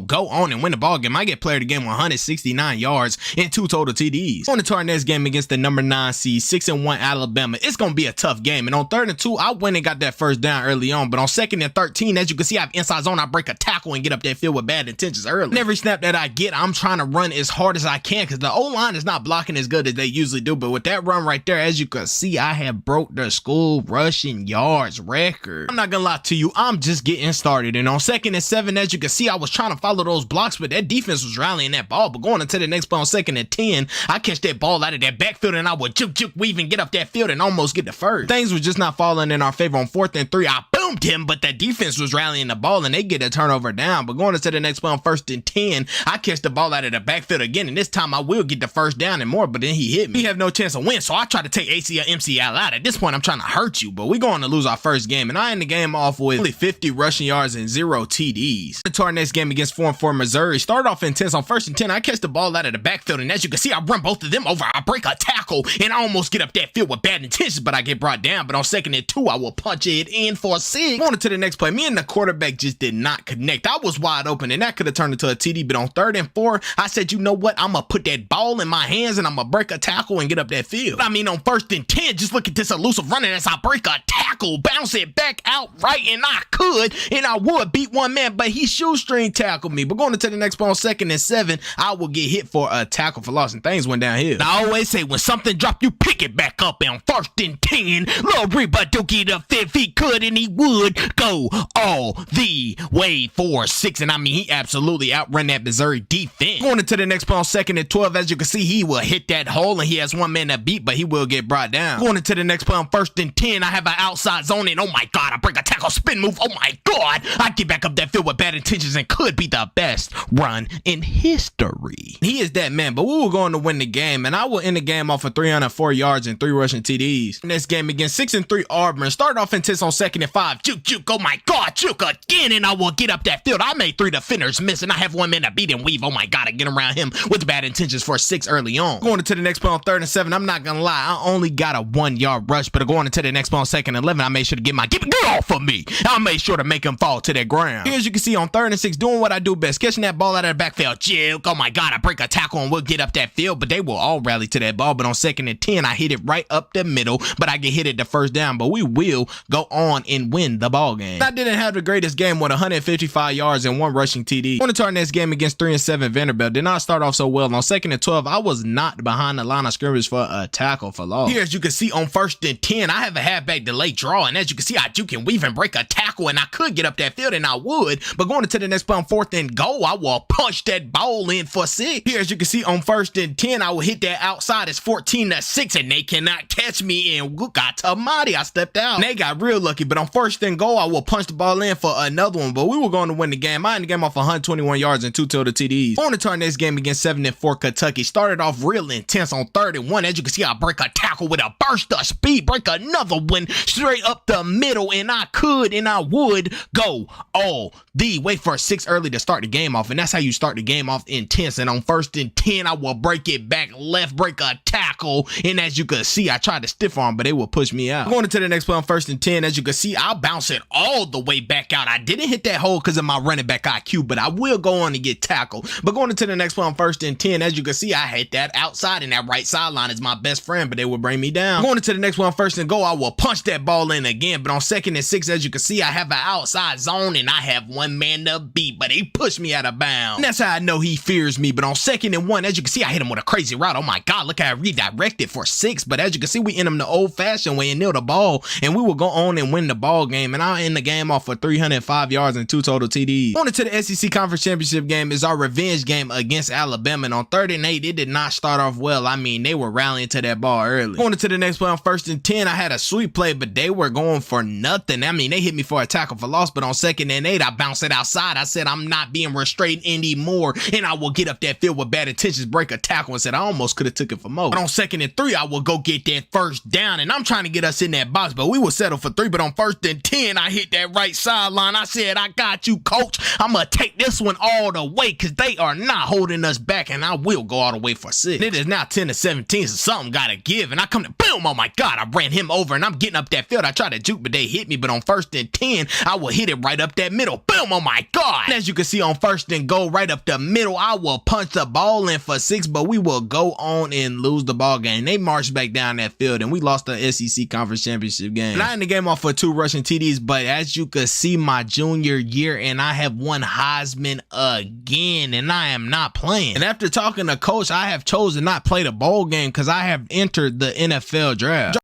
go on and win the ball game. I get player of the game 169 yards and 2 total TDs. On to our next game against the number 9 seed, 6-1 Alabama. It's going to be a tough game, and on 3rd and 2, I went and got that first down early on. But on 2nd and 13, as you can see, I have inside zone. I break a tackle and get up that field with bad intentions early. And every snap that I get, I'm trying to run as hard as I can because the O-line is not blocking as good as they usually do. But with that run right there, as you can see, I have broke the school rushing yards record. I'm not gonna lie to you, I'm just getting started. And on 2nd and 7, as you can see, I was trying to follow those blocks, but that defense was rallying that ball. But going into the next play on 2nd and 10, I catch that ball out of that backfield, and I would juke, weave, and get up that field and almost get the first. Things were just not falling in our favor. On 4th and 3, I boomed him, but the defense was rallying the ball, and they get a turnover down. But going into the next play on 1st and 10, I catch the ball out of the backfield again, and this time I will get the first down and more, but then he hit me. We have no chance to win, so I try to take ACL, MCL out. At this point, I'm trying to hurt you, but we're going to lose our first game, and I end the game off with only 50 rushing yards and 0 TDs. To our next game against 4-4 Missouri. Started off intense. On 1st and 10, I catch the ball out of the backfield, and as you can see, I run both of them over. I break a tackle, and I almost get up that field with bad intentions, but I get brought down. But on 2nd and 2, I will punch it in for 6. On to the next play. Me and the quarterback just did not connect. I was wide open, and that could have turned into a TD, but on 3rd and 4, I said, you know what? I'm going to put that ball in my hands, and I'm going to break a tackle and get up that field. I mean, on 1st and 10, just look at this elusive running as I break a tackle. tackle, bounce it back out right, and I could, and I would beat one man, but he shoestring tackled me. But going into the next play on 2nd and 7, I will get hit for a tackle for loss, and things went downhill. I always say when something drop, you pick it back up, and on 1st and 10, Lil Rebadookie the 5th, he could and he would go all the way for 6, and I mean, he absolutely outrun that Missouri defense. Going into the next play on 2nd and 12, as you can see, he will hit that hole, and he has one man to beat, but he will get brought down. Going into the next play on 1st and 10, I have an outside zone, and oh my god, I break a tackle, spin move, oh my god, I get back up that field with bad intentions and could be the best run in history. He is that man, but we were going to win the game, and I will end the game off of 304 yards and 3 rushing TDs. Next game against 6-3 Auburn, start off intense on 2nd and 5, juke, oh my god, juke again, and I will get up that field. I made 3 defenders miss, and I have one man to beat and weave, oh my god, I get around him with bad intentions for 6 early on. Going into the next play on 3rd and 7, I'm not gonna lie, I only got a 1-yard rush, but going into the next play on 2nd and 11, I made sure to get off of me. I made sure to make him fall to that ground. Here, as you can see, on 3rd and 6, doing what I do best, catching that ball out of the backfield, juke, oh my god, I break a tackle and we'll get up that field, but they will all rally to that ball. But on 2nd and 10, I hit it right up the middle, but I get hit at the 1st down, but we will go on and win the ball game. I didn't have the greatest game with 155 yards and 1 rushing TD. On to our next game against 3-7 Vanderbilt, did not start off so well. On 2nd and 12, I was knocked behind the line of scrimmage for a tackle for loss. Here, as you can see, on 1st and 10, I have a halfback delay draw, and as you can see, I juke and weave and break a tackle, and I could get up that field, and I would, but going into the next play on 4th and goal, I will punch that ball in for 6. Here, as you can see, on 1st and 10, I will hit that outside. It's 14-6, and they cannot catch me, and got Tamati, I stepped out, and they got real lucky. But on 1st and goal, I will punch the ball in for another one, but we were going to win the game. I ended the game off 121 yards and 2 total TDs. On to our next game against 7-4 Kentucky, started off real intense on 3rd and 1. As you can see, I break a tackle with a burst of speed, break another one straight up the middle, and I could and I would go all the way for 6 early to start the game off, and that's how you start the game off intense. And on 1st and 10, I will break it back left, break a tackle, and as you can see, I tried to stiff arm, but they will push me out. Going into the next play on 1st and 10, as you can see, I'll bounce it all the way back out. I didn't hit that hole because of my running back IQ, but I will go on and get tackled. But going into the next play on 1st and 10, as you can see, I hit that outside, and that right sideline is my best friend, but they will bring me down. Going into the next one on 1st and goal, I will punch that ball in again, but on 2nd and 6, as you can see, I have an outside zone, and I have one man to beat, but he pushed me out of bounds. And that's how I know he fears me. But on 2nd and 1, as you can see, I hit him with a crazy route. Oh my god, look how I redirected for 6. But as you can see, we end him the old-fashioned way and kneel the ball, and we will go on and win the ball game. And I'll end the game off for 305 yards and 2 total TDs. On to the SEC Conference Championship game is our revenge game against Alabama. And on 3rd and 8, it did not start off well. I mean, they were rallying to that ball early. On to the next play on 1st and 10, I had a sweep play, but they were going for nothing. I mean, they hit me for a tackle for loss, but on 2nd and 8, I bounced it outside. I said, I'm not being restrained anymore, and I will get up that field with bad intentions, break a tackle, and said I almost could have took it for more. But on 2nd and 3, I will go get that 1st down, and I'm trying to get us in that box, but we will settle for 3. But on 1st and 10, I hit that right sideline. I said, I got you, coach. I'm going to take this one all the way because they are not holding us back, and I will go all the way for 6. It is now 10-17, so something got to give, and I come to boom, oh my god, I ran him over, and I'm getting up that field. I tried to juke, but they hit me. But on 1st and 10, I will hit it right up that middle. Boom, oh my god. And as you can see, on 1st and goal, right up the middle, I will punch the ball in for 6, but we will go on and lose the ball game. They marched back down that field, and we lost the SEC Conference Championship game. And I ended the game off for 2 rushing TDs, but as you can see, my junior year, and I have won Heisman again, and I am not playing. And after talking to coach, I have chosen not play the bowl game because I have entered the NFL draft.